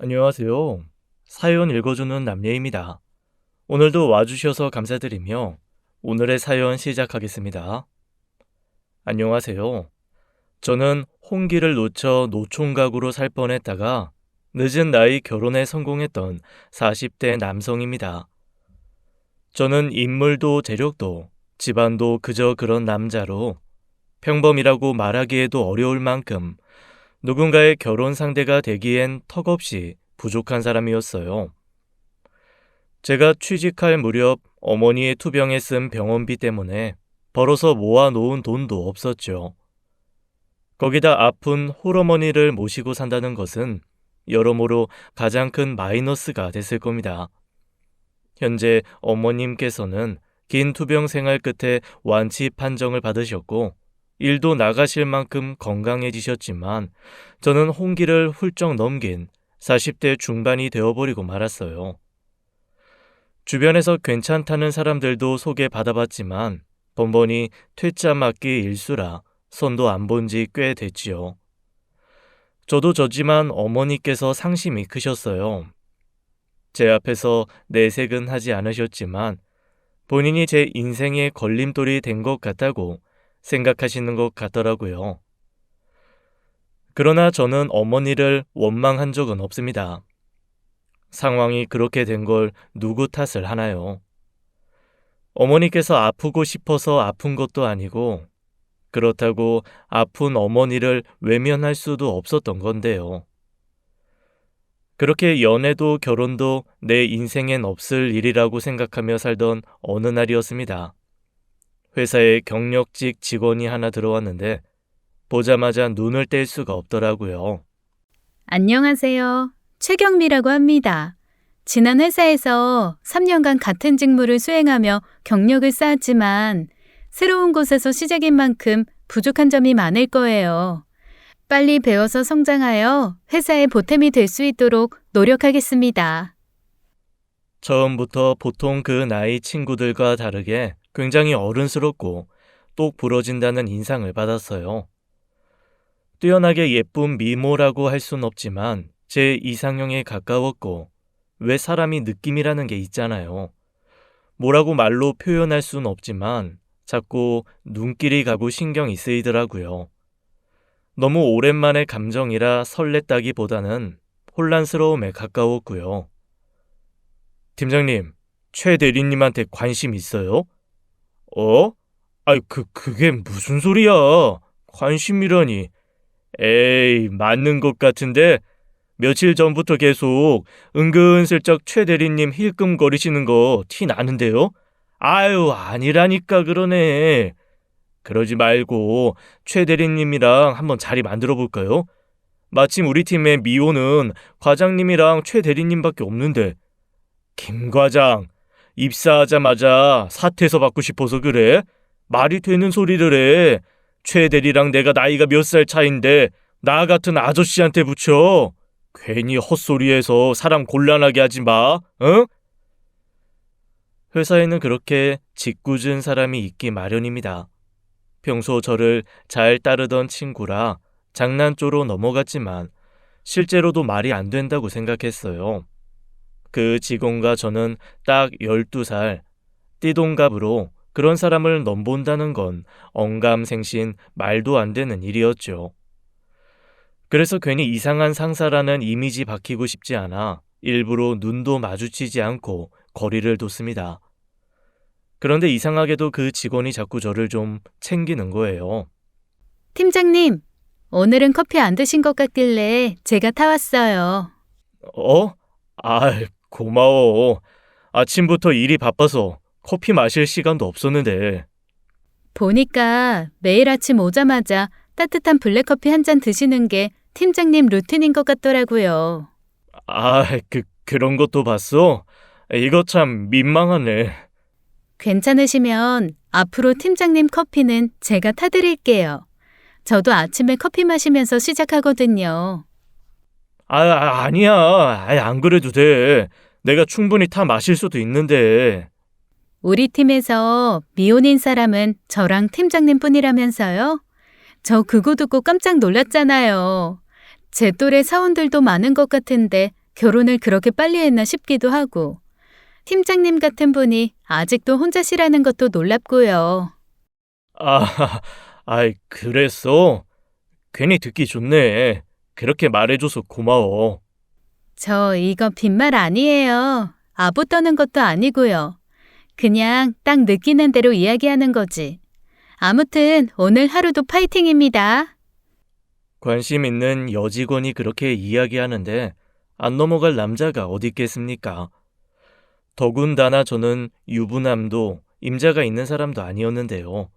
안녕하세요. 사연 읽어주는 남예입니다. 오늘도 와주셔서 감사드리며 오늘의 사연 시작하겠습니다. 안녕하세요. 저는 홍기를 놓쳐 노총각으로 살 뻔했다가 늦은 나이 결혼에 성공했던 40대 남성입니다. 저는 인물도 재력도 집안도 그저 그런 남자로 평범이라고 말하기에도 어려울 만큼 누군가의 결혼 상대가 되기엔 턱없이 부족한 사람이었어요. 제가 취직할 무렵 어머니의 투병에 쓴 병원비 때문에 벌어서 모아놓은 돈도 없었죠. 거기다 아픈 홀어머니를 모시고 산다는 것은 여러모로 가장 큰 마이너스가 됐을 겁니다. 현재 어머님께서는 긴 투병 생활 끝에 완치 판정을 받으셨고 일도 나가실 만큼 건강해지셨지만 저는 홍기를 훌쩍 넘긴 40대 중반이 되어버리고 말았어요. 주변에서 괜찮다는 사람들도 소개받아봤지만 번번이 퇴짜 맞기 일수라 손도 안 본 지 꽤 됐지요. 저도 저지만 어머니께서 상심이 크셨어요. 제 앞에서 내색은 하지 않으셨지만 본인이 제 인생의 걸림돌이 된 것 같다고 생각하시는 것 같더라고요. 그러나 저는 어머니를 원망한 적은 없습니다. 상황이 그렇게 된 걸 누구 탓을 하나요? 어머니께서 아프고 싶어서 아픈 것도 아니고 그렇다고 아픈 어머니를 외면할 수도 없었던 건데요. 그렇게 연애도 결혼도 내 인생엔 없을 일이라고 생각하며 살던 어느 날이었습니다. 회사에 경력직 직원이 하나 들어왔는데 보자마자 눈을 뗄 수가 없더라고요. 안녕하세요. 최경미라고 합니다. 지난 회사에서 3년간 같은 직무를 수행하며 경력을 쌓았지만 새로운 곳에서 시작인 만큼 부족한 점이 많을 거예요. 빨리 배워서 성장하여 회사의 보탬이 될 수 있도록 노력하겠습니다. 처음부터 보통 그 나이 친구들과 다르게 굉장히 어른스럽고 똑 부러진다는 인상을 받았어요. 뛰어나게 예쁜 미모라고 할 순 없지만 제 이상형에 가까웠고 왜 사람이 느낌이라는 게 있잖아요. 뭐라고 말로 표현할 순 없지만 자꾸 눈길이 가고 신경이 쓰이더라고요. 너무 오랜만의 감정이라 설렜다기보다는 혼란스러움에 가까웠고요. 팀장님, 최 대리님한테 관심 있어요? 어? 아이, 그게 무슨 소리야? 관심이라니. 에이, 맞는 것 같은데 며칠 전부터 계속 은근슬쩍 최 대리님 힐끔거리시는 거 티 나는데요? 아유, 아니라니까 그러네. 그러지 말고 최 대리님이랑 한번 자리 만들어 볼까요? 마침 우리 팀의 미호는 과장님이랑 최 대리님밖에 없는데. 김 과장, 입사하자마자 사퇴서 받고 싶어서 그래? 말이 되는 소리를 해. 최 대리랑 내가 나이가 몇 살 차인데 나 같은 아저씨한테 붙여. 괜히 헛소리해서 사람 곤란하게 하지 마. 응? 회사에는 그렇게 짓궂은 사람이 있기 마련입니다. 평소 저를 잘 따르던 친구라 장난조로 넘어갔지만 실제로도 말이 안 된다고 생각했어요. 그 직원과 저는 딱 12살, 띠동갑으로 그런 사람을 넘본다는 건 언감생신 말도 안 되는 일이었죠. 그래서 괜히 이상한 상사라는 이미지 박히고 싶지 않아 일부러 눈도 마주치지 않고 거리를 뒀습니다. 그런데 이상하게도 그 직원이 자꾸 저를 좀 챙기는 거예요. 팀장님, 오늘은 커피 안 드신 것 같길래 제가 타왔어요. 어? 고마워. 아침부터 일이 바빠서 커피 마실 시간도 없었는데. 보니까 매일 아침 오자마자 따뜻한 블랙커피 한 잔 드시는 게 팀장님 루틴인 것 같더라고요. 그런 것도 봤어? 이거 참 민망하네. 괜찮으시면 앞으로 팀장님 커피는 제가 타드릴게요. 저도 아침에 커피 마시면서 시작하거든요. 아니야. 안 그래도 돼. 내가 충분히 타 마실 수도 있는데. 우리 팀에서 미혼인 사람은 저랑 팀장님 뿐이라면서요? 저 그거 듣고 깜짝 놀랐잖아요. 제 또래 사원들도 많은 것 같은데 결혼을 그렇게 빨리 했나 싶기도 하고. 팀장님 같은 분이 아직도 혼자시라는 것도 놀랍고요. 아, 아이, 그랬어? 괜히 듣기 좋네. 그렇게 말해줘서 고마워. 저 이거 빈말 아니에요. 아부 떠는 것도 아니고요. 그냥 딱 느끼는 대로 이야기하는 거지. 아무튼 오늘 하루도 파이팅입니다. 관심 있는 여직원이 그렇게 이야기하는데 안 넘어갈 남자가 어디 있겠습니까? 더군다나 저는 유부남도 임자가 있는 사람도 아니었는데요.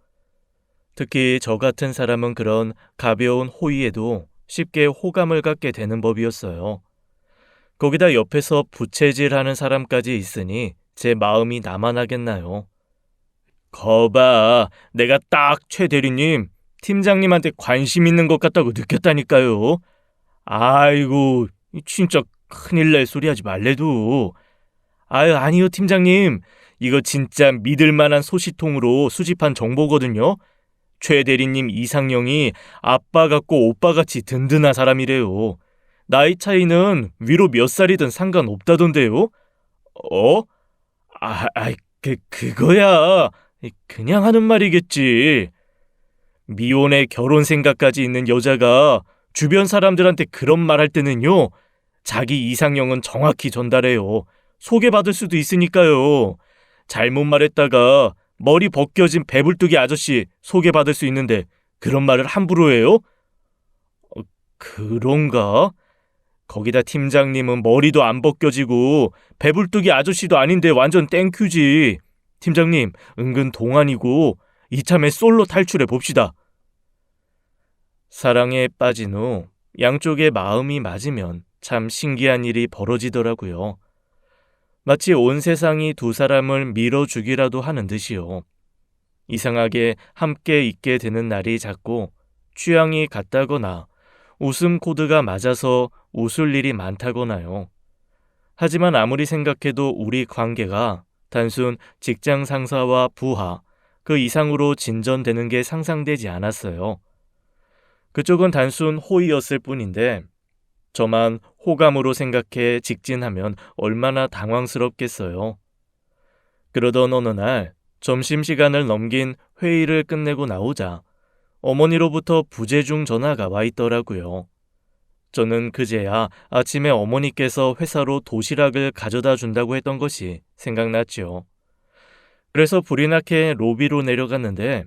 특히 저 같은 사람은 그런 가벼운 호의에도 쉽게 호감을 갖게 되는 법이었어요. 거기다 옆에서 부채질하는 사람까지 있으니 제 마음이 나만하겠나요? 거봐, 내가 딱 최 대리님, 팀장님한테 관심 있는 것 같다고 느꼈다니까요. 아이고, 진짜 큰일 날 소리 하지 말래도. 아유, 아니요, 팀장님. 이거 진짜 믿을 만한 소식통으로 수집한 정보거든요. 최 대리님 이상형이 아빠 같고 오빠 같이 든든한 사람이래요. 나이 차이는 위로 몇 살이든 상관없다던데요. 어? 그거야. 그냥 하는 말이겠지. 미혼에 결혼 생각까지 있는 여자가 주변 사람들한테 그런 말 할 때는요, 자기 이상형은 정확히 전달해요. 소개받을 수도 있으니까요. 잘못 말했다가 머리 벗겨진 배불뚝이 아저씨 소개받을 수 있는데 그런 말을 함부로 해요? 그런가? 거기다 팀장님은 머리도 안 벗겨지고 배불뚝이 아저씨도 아닌데 완전 땡큐지. 팀장님, 은근 동안이고 이참에 솔로 탈출해 봅시다. 사랑에 빠진 후 양쪽의 마음이 맞으면 참 신기한 일이 벌어지더라고요. 마치 온 세상이 두 사람을 밀어주기라도 하는 듯이요. 이상하게 함께 있게 되는 날이 잦고 취향이 같다거나 웃음 코드가 맞아서 웃을 일이 많다거나요. 하지만 아무리 생각해도 우리 관계가 단순 직장 상사와 부하, 그 이상으로 진전되는 게 상상되지 않았어요. 그쪽은 단순 호의였을 뿐인데 저만 호감으로 생각해 직진하면 얼마나 당황스럽겠어요. 그러던 어느 날 점심시간을 넘긴 회의를 끝내고 나오자 어머니로부터 부재중 전화가 와 있더라고요. 저는 그제야 아침에 어머니께서 회사로 도시락을 가져다 준다고 했던 것이 생각났죠. 그래서 불이 나게 로비로 내려갔는데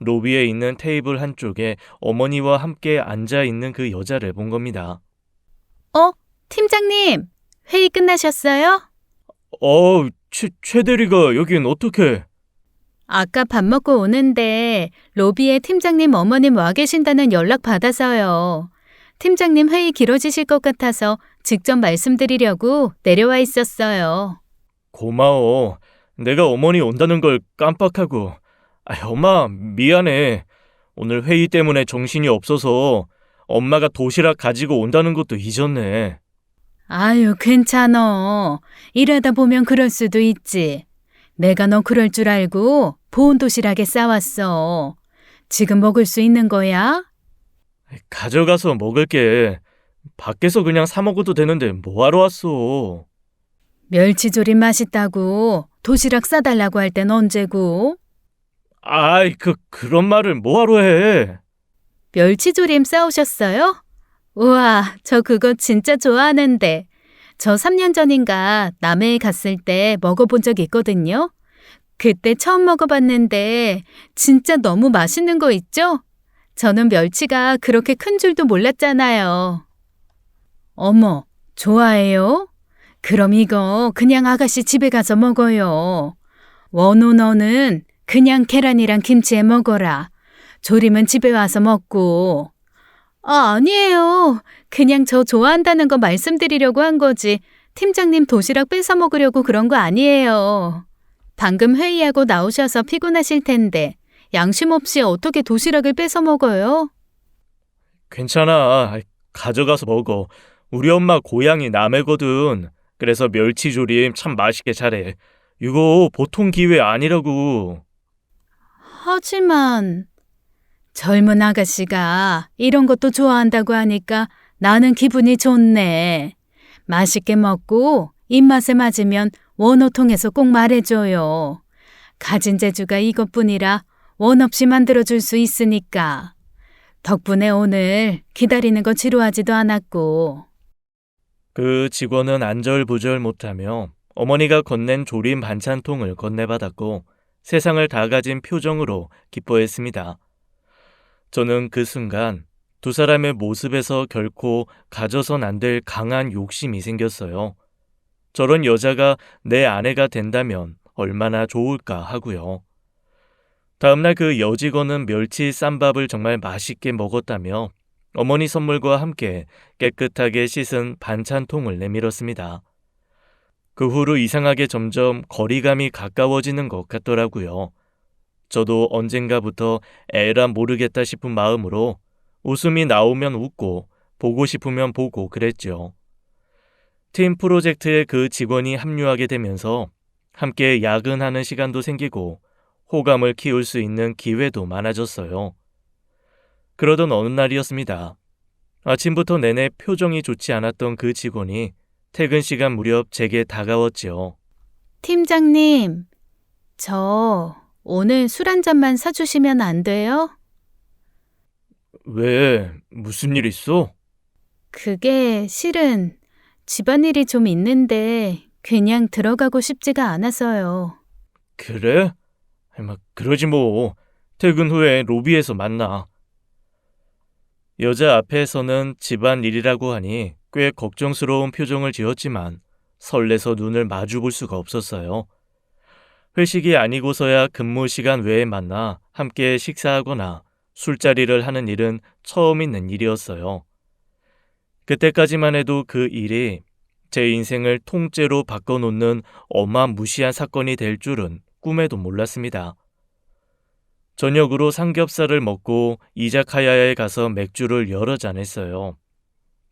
로비에 있는 테이블 한쪽에 어머니와 함께 앉아 있는 그 여자를 본 겁니다. 팀장님, 회의 끝나셨어요? 최 대리가 여긴 어떻게? 아까 밥 먹고 오는데 로비에 팀장님 어머님 와 계신다는 연락 받아서요. 팀장님 회의 길어지실 것 같아서 직접 말씀드리려고 내려와 있었어요. 고마워. 내가 어머니 온다는 걸 깜빡하고. 엄마, 미안해. 오늘 회의 때문에 정신이 없어서 엄마가 도시락 가지고 온다는 것도 잊었네. 아유, 괜찮어. 일하다 보면 그럴 수도 있지. 내가 너 그럴 줄 알고 보온 도시락에 싸왔어. 지금 먹을 수 있는 거야? 가져가서 먹을게. 밖에서 그냥 사 먹어도 되는데 뭐하러 왔어? 멸치조림 맛있다고 도시락 싸달라고 할 땐 언제고? 그런 말을 뭐하러 해? 멸치조림 싸오셨어요? 우와, 저 그거 진짜 좋아하는데. 저 3년 전인가 남해에 갔을 때 먹어본 적 있거든요. 그때 처음 먹어봤는데 진짜 너무 맛있는 거 있죠? 저는 멸치가 그렇게 큰 줄도 몰랐잖아요. 어머, 좋아해요? 그럼 이거 그냥 아가씨 집에 가서 먹어요. 원호 너는 그냥 계란이랑 김치에 먹어라. 조림은 집에 와서 먹고. 아니에요. 그냥 저 좋아한다는 거 말씀드리려고 한 거지. 팀장님 도시락 뺏어 먹으려고 그런 거 아니에요. 방금 회의하고 나오셔서 피곤하실 텐데 양심 없이 어떻게 도시락을 뺏어 먹어요? 괜찮아. 가져가서 먹어. 우리 엄마 고향이 남해거든. 그래서 멸치조림 참 맛있게 잘해. 이거 보통 기회 아니라고. 하지만 젊은 아가씨가 이런 것도 좋아한다고 하니까 나는 기분이 좋네. 맛있게 먹고 입맛에 맞으면 원호 통해서 꼭 말해줘요. 가진 재주가 이것뿐이라 원 없이 만들어줄 수 있으니까. 덕분에 오늘 기다리는 거 지루하지도 않았고. 그 직원은 안절부절 못하며 어머니가 건넨 조림 반찬통을 건네받았고 세상을 다 가진 표정으로 기뻐했습니다. 저는 그 순간 두 사람의 모습에서 결코 가져선 안 될 강한 욕심이 생겼어요. 저런 여자가 내 아내가 된다면 얼마나 좋을까 하고요. 다음날 그 여직원은 멸치 쌈밥을 정말 맛있게 먹었다며 어머니 선물과 함께 깨끗하게 씻은 반찬통을 내밀었습니다. 그 후로 이상하게 점점 거리감이 가까워지는 것 같더라고요. 저도 언젠가부터 에라 모르겠다 싶은 마음으로 웃음이 나오면 웃고 보고 싶으면 보고 그랬죠. 팀 프로젝트에 그 직원이 합류하게 되면서 함께 야근하는 시간도 생기고 호감을 키울 수 있는 기회도 많아졌어요. 그러던 어느 날이었습니다. 아침부터 내내 표정이 좋지 않았던 그 직원이 퇴근 시간 무렵 제게 다가왔지요. 팀장님, 저 오늘 술 한 잔만 사주시면 안 돼요? 왜? 무슨 일 있어? 그게 실은 집안일이 좀 있는데 그냥 들어가고 싶지가 않아서요. 그래? 그러지 뭐. 퇴근 후에 로비에서 만나. 여자 앞에서는 집안일이라고 하니 꽤 걱정스러운 표정을 지었지만 설레서 눈을 마주 볼 수가 없었어요. 회식이 아니고서야 근무 시간 외에 만나 함께 식사하거나 술자리를 하는 일은 처음 있는 일이었어요. 그때까지만 해도 그 일이 제 인생을 통째로 바꿔놓는 어마무시한 사건이 될 줄은 꿈에도 몰랐습니다. 저녁으로 삼겹살을 먹고 이자카야에 가서 맥주를 여러 잔 했어요.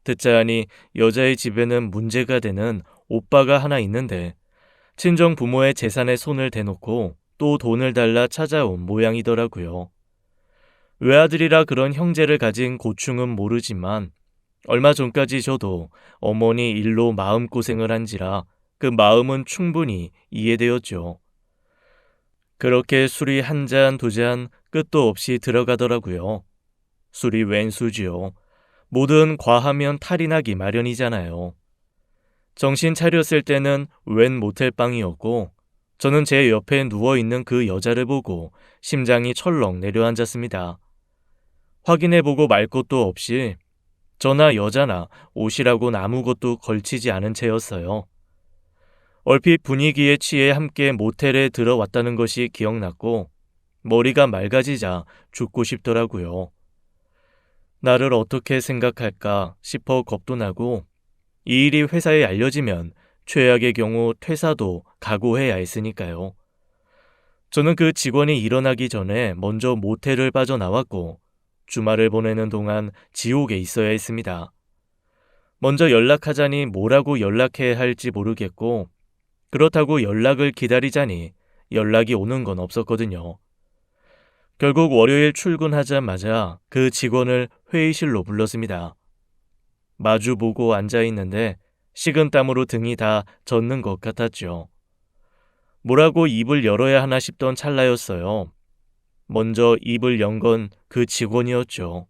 듣자 하니 여자의 집에는 문제가 되는 오빠가 하나 있는데 친정 부모의 재산에 손을 대놓고 또 돈을 달라 찾아온 모양이더라고요. 외아들이라 그런 형제를 가진 고충은 모르지만 얼마 전까지 저도 어머니 일로 마음고생을 한지라 그 마음은 충분히 이해되었죠. 그렇게 술이 한 잔, 두 잔 끝도 없이 들어가더라고요. 술이 웬 수지요. 뭐든 과하면 탈이 나기 마련이잖아요. 정신 차렸을 때는 웬 모텔방이었고 저는 제 옆에 누워있는 그 여자를 보고 심장이 철렁 내려앉았습니다. 확인해보고 말 것도 없이 저나 여자나 옷이라고는 아무것도 걸치지 않은 채였어요. 얼핏 분위기에 취해 함께 모텔에 들어왔다는 것이 기억났고 머리가 맑아지자 죽고 싶더라고요. 나를 어떻게 생각할까 싶어 겁도 나고 이 일이 회사에 알려지면 최악의 경우 퇴사도 각오해야 했으니까요. 저는 그 직원이 일어나기 전에 먼저 모텔을 빠져나왔고 주말을 보내는 동안 지옥에 있어야 했습니다. 먼저 연락하자니 뭐라고 연락해야 할지 모르겠고 그렇다고 연락을 기다리자니 연락이 오는 건 없었거든요. 결국 월요일 출근하자마자 그 직원을 회의실로 불렀습니다. 마주보고 앉아있는데 식은땀으로 등이 다 젖는 것 같았죠. 뭐라고 입을 열어야 하나 싶던 찰나였어요. 먼저 입을 연 건 그 직원이었죠.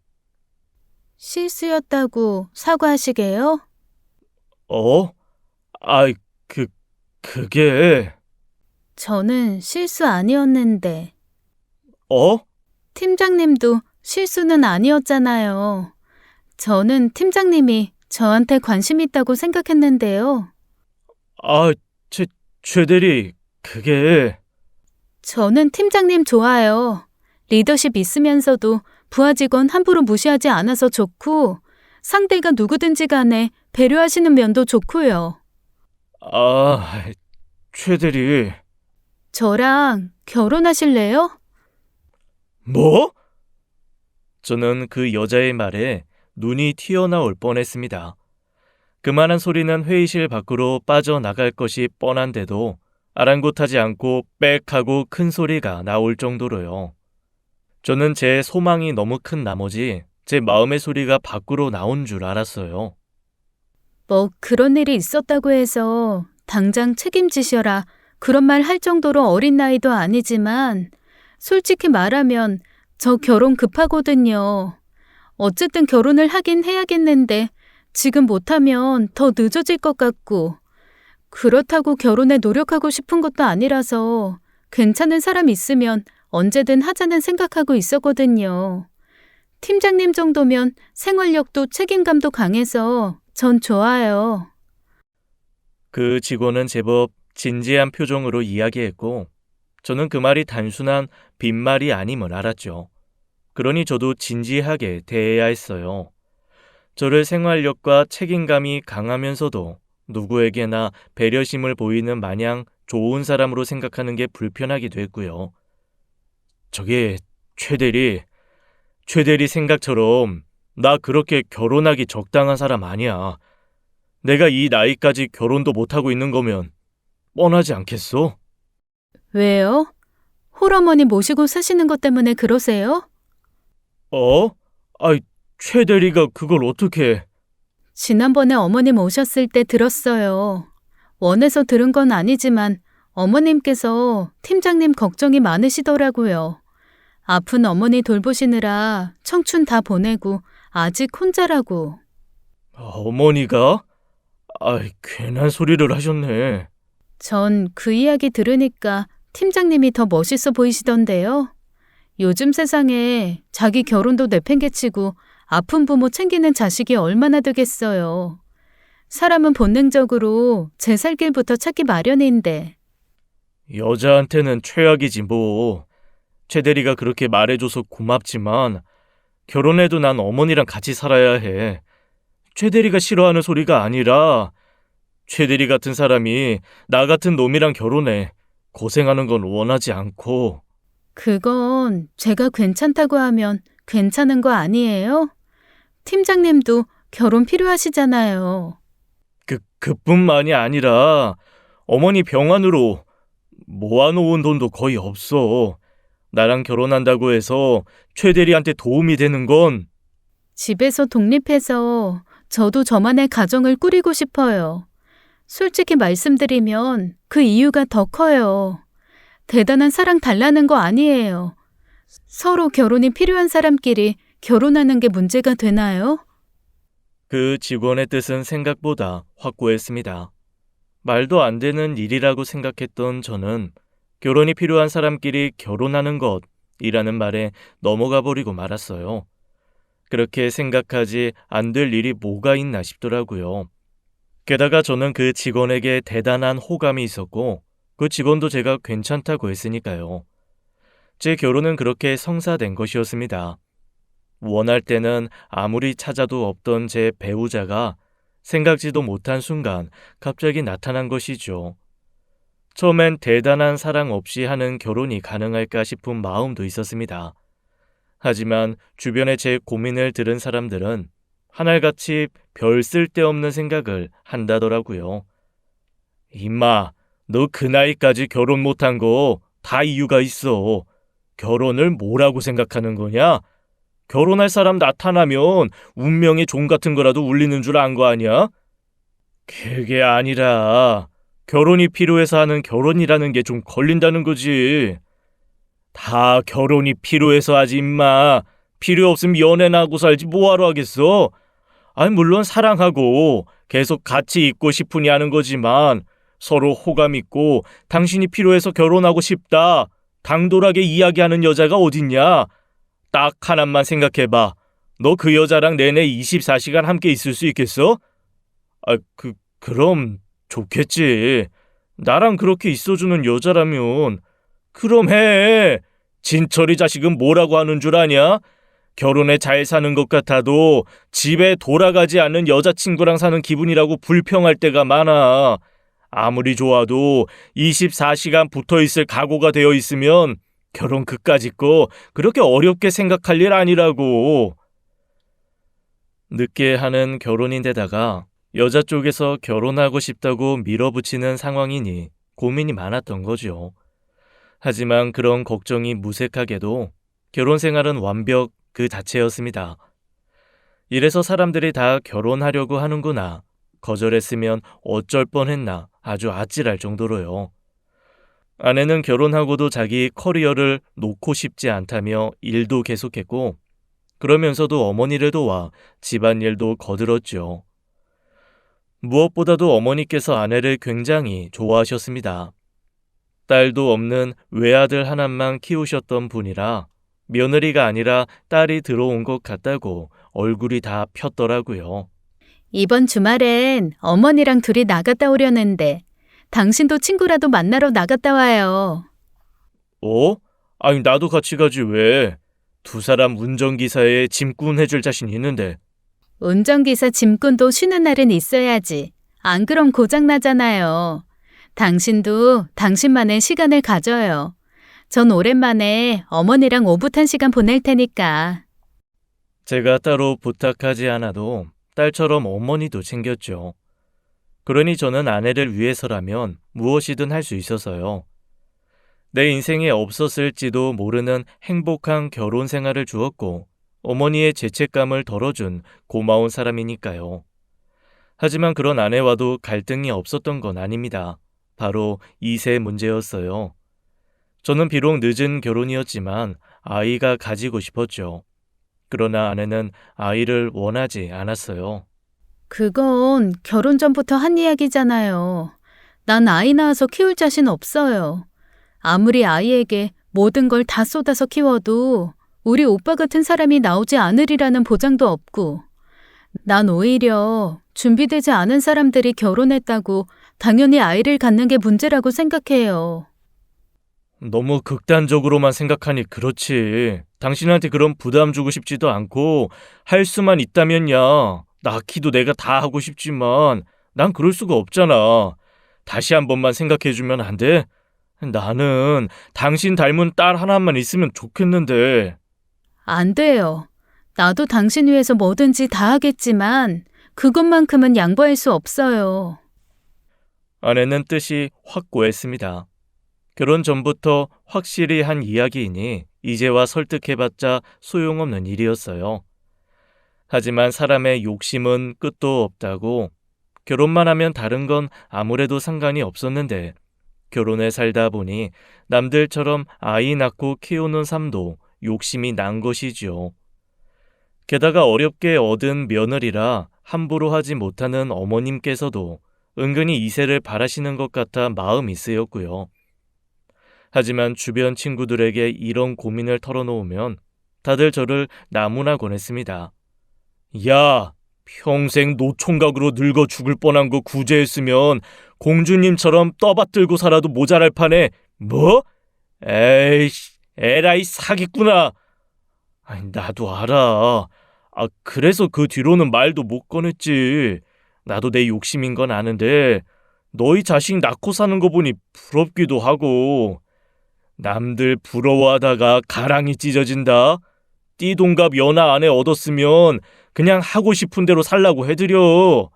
실수였다고 사과하시게요? 어? 그게... 저는 실수 아니었는데. 어? 팀장님도 실수는 아니었잖아요. 저는 팀장님이 저한테 관심 있다고 생각했는데요. 최 대리, 그게... 저는 팀장님 좋아요. 리더십 있으면서도 부하 직원 함부로 무시하지 않아서 좋고 상대가 누구든지 간에 배려하시는 면도 좋고요. 최 대리... 저랑 결혼하실래요? 뭐? 저는 그 여자의 말에 눈이 튀어나올 뻔했습니다. 그만한 소리는 회의실 밖으로 빠져나갈 것이 뻔한데도 아랑곳하지 않고 빽 하고 큰 소리가 나올 정도로요. 저는 제 소망이 너무 큰 나머지 제 마음의 소리가 밖으로 나온 줄 알았어요. 뭐 그런 일이 있었다고 해서 당장 책임지셔라 그런 말 할 정도로 어린 나이도 아니지만 솔직히 말하면 저 결혼 급하거든요. 어쨌든 결혼을 하긴 해야겠는데 지금 못하면 더 늦어질 것 같고 그렇다고 결혼에 노력하고 싶은 것도 아니라서 괜찮은 사람 있으면 언제든 하자는 생각하고 있었거든요. 팀장님 정도면 생활력도 책임감도 강해서 전 좋아요. 그 직원은 제법 진지한 표정으로 이야기했고, 저는 그 말이 단순한 빈말이 아님을 알았죠. 그러니 저도 진지하게 대해야 했어요. 저를 생활력과 책임감이 강하면서도 누구에게나 배려심을 보이는 마냥 좋은 사람으로 생각하는 게 불편하기도 했고요. 저기 최 대리 생각처럼 나 그렇게 결혼하기 적당한 사람 아니야. 내가 이 나이까지 결혼도 못하고 있는 거면 뻔하지 않겠어? 왜요? 홀어머니 모시고 사시는 것 때문에 그러세요? 어? 아이, 최 대리가 그걸 어떻게... 지난번에 어머님 오셨을 때 들었어요. 원해서 들은 건 아니지만 어머님께서 팀장님 걱정이 많으시더라고요. 아픈 어머니 돌보시느라 청춘 다 보내고 아직 혼자라고. 어머니가? 아이, 괜한 소리를 하셨네. 전 그 이야기 들으니까 팀장님이 더 멋있어 보이시던데요. 요즘 세상에 자기 결혼도 내팽개치고 아픈 부모 챙기는 자식이 얼마나 되겠어요. 사람은 본능적으로 제 살 길부터 찾기 마련인데. 여자한테는 최악이지 뭐. 최 대리가 그렇게 말해줘서 고맙지만 결혼해도 난 어머니랑 같이 살아야 해. 최 대리가 싫어하는 소리가 아니라 최 대리 같은 사람이 나 같은 놈이랑 결혼해 고생하는 건 원하지 않고. 그건 제가 괜찮다고 하면 괜찮은 거 아니에요? 팀장님도 결혼 필요하시잖아요. 그뿐만이 아니라 어머니 병원으로 모아놓은 돈도 거의 없어. 나랑 결혼한다고 해서 최 대리한테 도움이 되는 건... 집에서 독립해서 저도 저만의 가정을 꾸리고 싶어요. 솔직히 말씀드리면 그 이유가 더 커요. 대단한 사랑 달라는 거 아니에요. 서로 결혼이 필요한 사람끼리 결혼하는 게 문제가 되나요? 그 직원의 뜻은 생각보다 확고했습니다. 말도 안 되는 일이라고 생각했던 저는 결혼이 필요한 사람끼리 결혼하는 것이라는 말에 넘어가 버리고 말았어요. 그렇게 생각하지 안 될 일이 뭐가 있나 싶더라고요. 게다가 저는 그 직원에게 대단한 호감이 있었고 그 직원도 제가 괜찮다고 했으니까요. 제 결혼은 그렇게 성사된 것이었습니다. 원할 때는 아무리 찾아도 없던 제 배우자가 생각지도 못한 순간 갑자기 나타난 것이죠. 처음엔 대단한 사랑 없이 하는 결혼이 가능할까 싶은 마음도 있었습니다. 하지만 주변에 제 고민을 들은 사람들은 하늘같이 별 쓸데없는 생각을 한다더라고요. 임마, 너 그 나이까지 결혼 못한 거 다 이유가 있어. 결혼을 뭐라고 생각하는 거냐? 결혼할 사람 나타나면 운명의 종 같은 거라도 울리는 줄 안 거 아니야? 그게 아니라 결혼이 필요해서 하는 결혼이라는 게 좀 걸린다는 거지. 다 결혼이 필요해서 하지 임마. 필요 없으면 연애나 하고 살지 뭐하러 하겠어? 아니 물론 사랑하고 계속 같이 있고 싶으니 하는 거지만 서로 호감 있고 당신이 필요해서 결혼하고 싶다. 당돌하게 이야기하는 여자가 어딨냐? 딱 하나만 생각해봐. 너 그 여자랑 내내 24시간 함께 있을 수 있겠어? 그럼 좋겠지. 나랑 그렇게 있어주는 여자라면 그럼 해. 진철이 자식은 뭐라고 하는 줄 아냐? 결혼에 잘 사는 것 같아도 집에 돌아가지 않는 여자친구랑 사는 기분이라고 불평할 때가 많아. 아무리 좋아도 24시간 붙어있을 각오가 되어 있으면 결혼 그까짓 거 그렇게 어렵게 생각할 일 아니라고. 늦게 하는 결혼인데다가 여자 쪽에서 결혼하고 싶다고 밀어붙이는 상황이니 고민이 많았던 거죠. 하지만 그런 걱정이 무색하게도 결혼 생활은 완벽 그 자체였습니다. 이래서 사람들이 다 결혼하려고 하는구나. 거절했으면 어쩔 뻔했나 아주 아찔할 정도로요. 아내는 결혼하고도 자기 커리어를 놓고 싶지 않다며 일도 계속했고 그러면서도 어머니를 도와 집안일도 거들었죠. 무엇보다도 어머니께서 아내를 굉장히 좋아하셨습니다. 딸도 없는 외아들 하나만 키우셨던 분이라 며느리가 아니라 딸이 들어온 것 같다고 얼굴이 다 폈더라고요. 이번 주말엔 어머니랑 둘이 나갔다 오려는데 당신도 친구라도 만나러 나갔다 와요. 어? 아니 나도 같이 가지 왜? 두 사람 운전기사에 짐꾼 해줄 자신 있는데. 운전기사 짐꾼도 쉬는 날은 있어야지. 안 그럼 고장나잖아요. 당신도 당신만의 시간을 가져요. 전 오랜만에 어머니랑 오붓한 시간 보낼 테니까. 제가 따로 부탁하지 않아도 딸처럼 어머니도 챙겼죠. 그러니 저는 아내를 위해서라면 무엇이든 할 수 있어서요. 내 인생에 없었을지도 모르는 행복한 결혼 생활을 주었고 어머니의 죄책감을 덜어준 고마운 사람이니까요. 하지만 그런 아내와도 갈등이 없었던 건 아닙니다. 바로 이세 문제였어요. 저는 비록 늦은 결혼이었지만 아이가 가지고 싶었죠. 그러나 아내는 아이를 원하지 않았어요. 그건 결혼 전부터 한 이야기잖아요. 난 아이 낳아서 키울 자신 없어요. 아무리 아이에게 모든 걸 다 쏟아서 키워도 우리 오빠 같은 사람이 나오지 않으리라는 보장도 없고, 난 오히려 준비되지 않은 사람들이 결혼했다고 당연히 아이를 갖는 게 문제라고 생각해요. 너무 극단적으로만 생각하니 그렇지. 당신한테 그런 부담 주고 싶지도 않고 할 수만 있다면야. 낳기도 내가 다 하고 싶지만 난 그럴 수가 없잖아. 다시 한 번만 생각해주면 안 돼? 나는 당신 닮은 딸 하나만 있으면 좋겠는데. 안 돼요. 나도 당신 위해서 뭐든지 다 하겠지만 그것만큼은 양보할 수 없어요. 아내는 뜻이 확고했습니다. 결혼 전부터 확실히 한 이야기이니 이제와 설득해봤자 소용없는 일이었어요. 하지만 사람의 욕심은 끝도 없다고 결혼만 하면 다른 건 아무래도 상관이 없었는데 결혼에 살다 보니 남들처럼 아이 낳고 키우는 삶도 욕심이 난 것이지요. 게다가 어렵게 얻은 며느리라 함부로 하지 못하는 어머님께서도 은근히 이세를 바라시는 것 같아 마음이 쓰였고요. 하지만 주변 친구들에게 이런 고민을 털어놓으면 다들 저를 나무나곤 했습니다. 야, 평생 노총각으로 늙어 죽을 뻔한 거 구제했으면 공주님처럼 떠받들고 살아도 모자랄 판에 뭐? 에이씨, 에라이 사기꾼아. 아니, 나도 알아. 그래서 그 뒤로는 말도 못 꺼냈지. 나도 내 욕심인 건 아는데 너희 자식 낳고 사는 거 보니 부럽기도 하고. 남들 부러워하다가 가랑이 찢어진다. 띠동갑 연하 아내 얻었으면 그냥 하고 싶은 대로 살라고 해드려.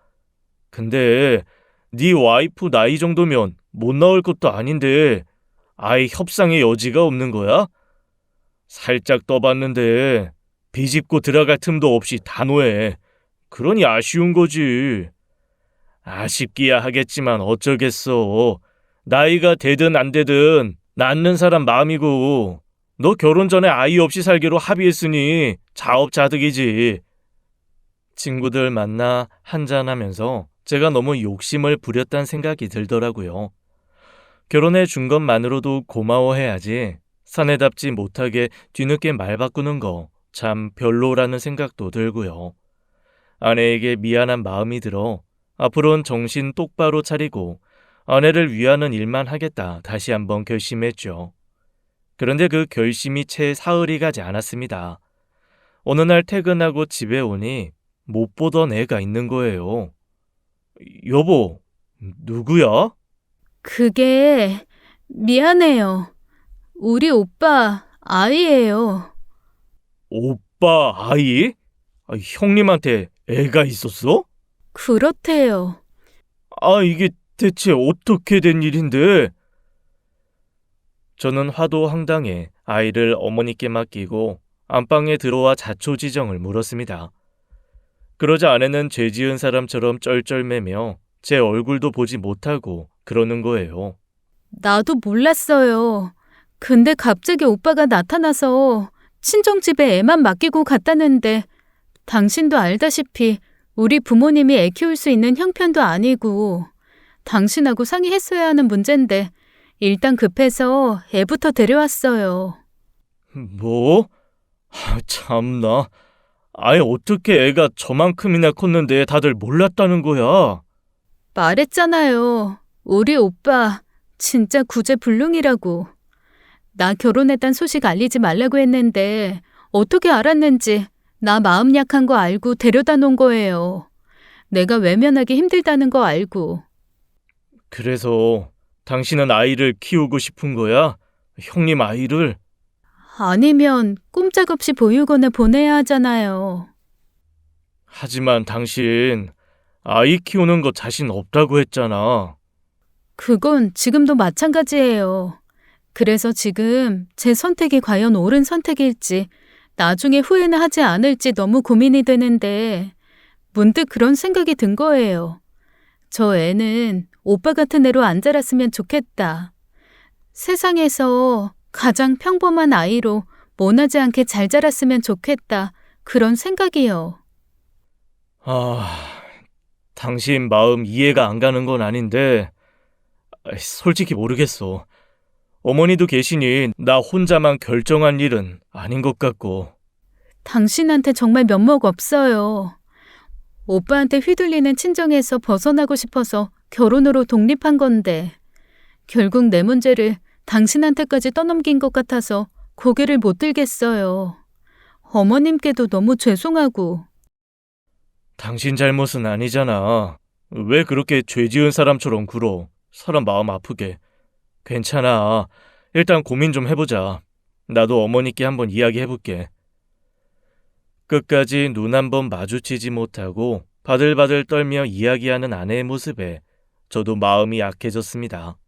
근데 네 와이프 나이 정도면 못 나올 것도 아닌데 아예 협상의 여지가 없는 거야? 살짝 떠봤는데 비집고 들어갈 틈도 없이 단호해. 그러니 아쉬운 거지. 아쉽기야 하겠지만 어쩌겠어. 나이가 되든 안 되든 낳는 사람 마음이고 너 결혼 전에 아이 없이 살기로 합의했으니 자업자득이지. 친구들 만나 한잔하면서 제가 너무 욕심을 부렸단 생각이 들더라고요. 결혼해 준 것만으로도 고마워해야지 사내답지 못하게 뒤늦게 말 바꾸는 거 참 별로라는 생각도 들고요. 아내에게 미안한 마음이 들어 앞으로는 정신 똑바로 차리고 아내를 위하는 일만 하겠다 다시 한번 결심했죠. 그런데 그 결심이 채 사흘이 가지 않았습니다. 어느 날 퇴근하고 집에 오니 못 보던 애가 있는 거예요. 여보, 누구야? 그게 미안해요. 우리 오빠 아이예요. 오빠 아이? 형님한테 애가 있었어? 그렇대요. 이게 대체 어떻게 된 일인데? 저는 화도항당해 아이를 어머니께 맡기고 안방에 들어와 자초지정을 물었습니다. 그러자 아내는 죄 지은 사람처럼 쩔쩔매며 제 얼굴도 보지 못하고 그러는 거예요. 나도 몰랐어요. 근데 갑자기 오빠가 나타나서 친정집에 애만 맡기고 갔다는데 당신도 알다시피 우리 부모님이 애 키울 수 있는 형편도 아니고 당신하고 상의했어야 하는 문제인데 일단 급해서 애부터 데려왔어요. 뭐? 참나. 아예 어떻게 애가 저만큼이나 컸는데 다들 몰랐다는 거야? 말했잖아요. 우리 오빠 진짜 구제불능이라고. 나 결혼했단 소식 알리지 말라고 했는데 어떻게 알았는지 나 마음 약한 거 알고 데려다 놓은 거예요. 내가 외면하기 힘들다는 거 알고. 그래서 당신은 아이를 키우고 싶은 거야? 형님 아이를? 아니면 꼼짝없이 보육원에 보내야 하잖아요. 하지만 당신 아이 키우는 거 자신 없다고 했잖아. 그건 지금도 마찬가지예요. 그래서 지금 제 선택이 과연 옳은 선택일지 나중에 후회는 하지 않을지 너무 고민이 되는데 문득 그런 생각이 든 거예요. 저 애는 오빠 같은 애로 안 자랐으면 좋겠다. 세상에서 가장 평범한 아이로 모나지 않게 잘 자랐으면 좋겠다. 그런 생각이요. 당신 마음 이해가 안 가는 건 아닌데 솔직히 모르겠어. 어머니도 계시니 나 혼자만 결정한 일은 아닌 것 같고. 당신한테 정말 면목 없어요. 오빠한테 휘둘리는 친정에서 벗어나고 싶어서 결혼으로 독립한 건데 결국 내 문제를 당신한테까지 떠넘긴 것 같아서 고개를 못 들겠어요. 어머님께도 너무 죄송하고. 당신 잘못은 아니잖아. 왜 그렇게 죄 지은 사람처럼 굴어? 사람 마음 아프게. 괜찮아. 일단 고민 좀 해보자. 나도 어머니께 한번 이야기해볼게. 끝까지 눈 한 번 마주치지 못하고 바들바들 떨며 이야기하는 아내의 모습에 저도 마음이 약해졌습니다.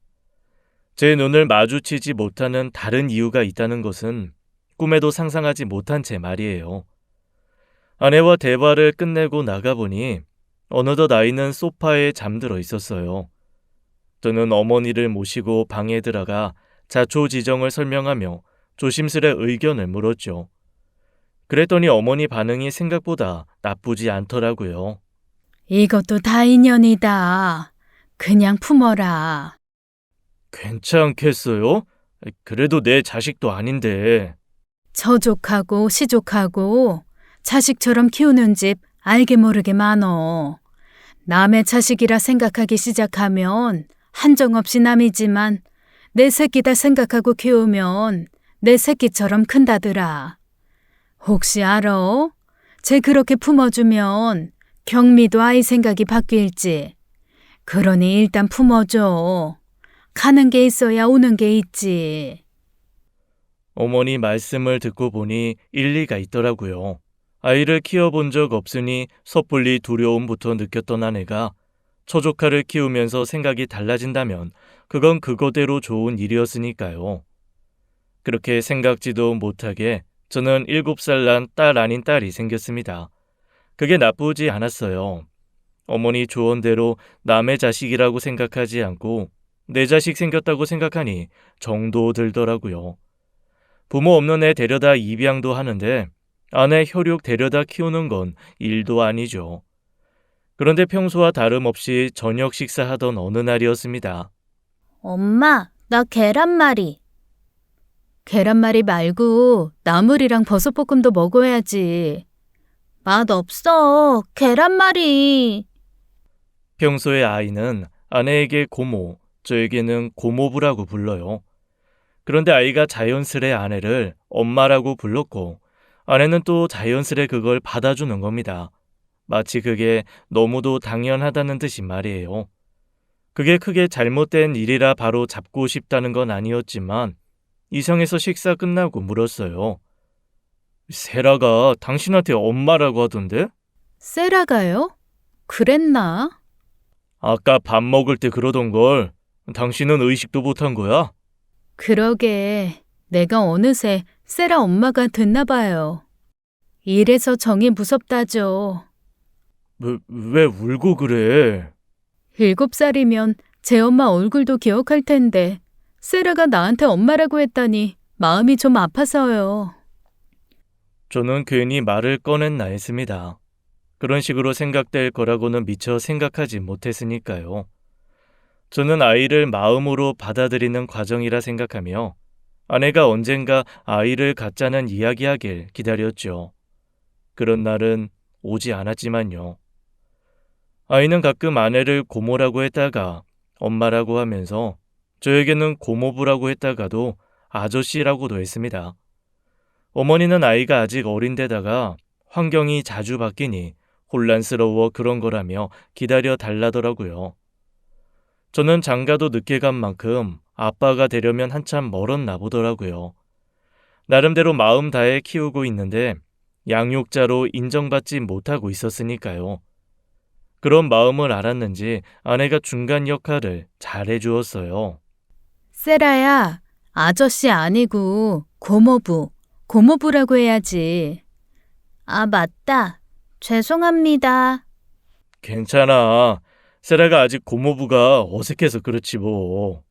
제 눈을 마주치지 못하는 다른 이유가 있다는 것은 꿈에도 상상하지 못한 제 말이에요. 아내와 대화를 끝내고 나가보니 어느덧 아이는 소파에 잠들어 있었어요. 저는 어머니를 모시고 방에 들어가 자초지정을 설명하며 조심스레 의견을 물었죠. 그랬더니 어머니 반응이 생각보다 나쁘지 않더라고요. 이것도 다 인연이다. 그냥 품어라. 괜찮겠어요? 그래도 내 자식도 아닌데. 저족하고 시족하고 자식처럼 키우는 집 알게 모르게 많어. 남의 자식이라 생각하기 시작하면 한정없이 남이지만 내 새끼다 생각하고 키우면 내 새끼처럼 큰다더라. 혹시 알아? 쟤 그렇게 품어주면 경미도 아이 생각이 바뀔지. 그러니 일단 품어줘. 가는 게 있어야 오는 게 있지. 어머니 말씀을 듣고 보니 일리가 있더라고요. 아이를 키워본 적 없으니 섣불리 두려움부터 느꼈던 아내가 처조카를 키우면서 생각이 달라진다면 그건 그거대로 좋은 일이었으니까요. 그렇게 생각지도 못하게 저는 7살 난 딸 아닌 딸이 생겼습니다. 그게 나쁘지 않았어요. 어머니 조언대로 남의 자식이라고 생각하지 않고 내 자식 생겼다고 생각하니 정도 들더라고요. 부모 없는 애 데려다 입양도 하는데 아내 혈육 데려다 키우는 건 일도 아니죠. 그런데 평소와 다름없이 저녁 식사하던 어느 날이었습니다. 엄마, 나 계란말이. 계란말이 말고 나물이랑 버섯볶음도 먹어야지. 맛없어. 계란말이. 평소에 아이는 아내에게 고모, 저에게는 고모부라고 불러요. 그런데 아이가 자연스레 아내를 엄마라고 불렀고 아내는 또 자연스레 그걸 받아주는 겁니다. 마치 그게 너무도 당연하다는 듯이 말이에요. 그게 크게 잘못된 일이라 바로 잡고 싶다는 건 아니었지만 이성에서 식사 끝나고 물었어요. 세라가 당신한테 엄마라고 하던데? 세라가요? 그랬나? 아까 밥 먹을 때 그러던 걸 당신은 의식도 못한 거야? 그러게, 내가 어느새 세라 엄마가 됐나 봐요. 이래서 정이 무섭다죠. 왜 울고 그래? 7살이면 제 엄마 얼굴도 기억할 텐데 세라가 나한테 엄마라고 했다니 마음이 좀 아파서요. 저는 괜히 말을 꺼냈나 했습니다. 그런 식으로 생각될 거라고는 미처 생각하지 못했으니까요. 저는 아이를 마음으로 받아들이는 과정이라 생각하며 아내가 언젠가 아이를 갖자는 이야기하길 기다렸죠. 그런 날은 오지 않았지만요. 아이는 가끔 아내를 고모라고 했다가 엄마라고 하면서 저에게는 고모부라고 했다가도 아저씨라고도 했습니다. 어머니는 아이가 아직 어린데다가 환경이 자주 바뀌니 혼란스러워 그런 거라며 기다려 달라더라고요. 저는 장가도 늦게 간 만큼 아빠가 되려면 한참 멀었나 보더라고요. 나름대로 마음 다해 키우고 있는데 양육자로 인정받지 못하고 있었으니까요. 그런 마음을 알았는지 아내가 중간 역할을 잘 해주었어요. 세라야, 아저씨 아니고 고모부라고 해야지. 아, 맞다. 죄송합니다. 괜찮아. 세라가 아직 고모부가 어색해서 그렇지 뭐.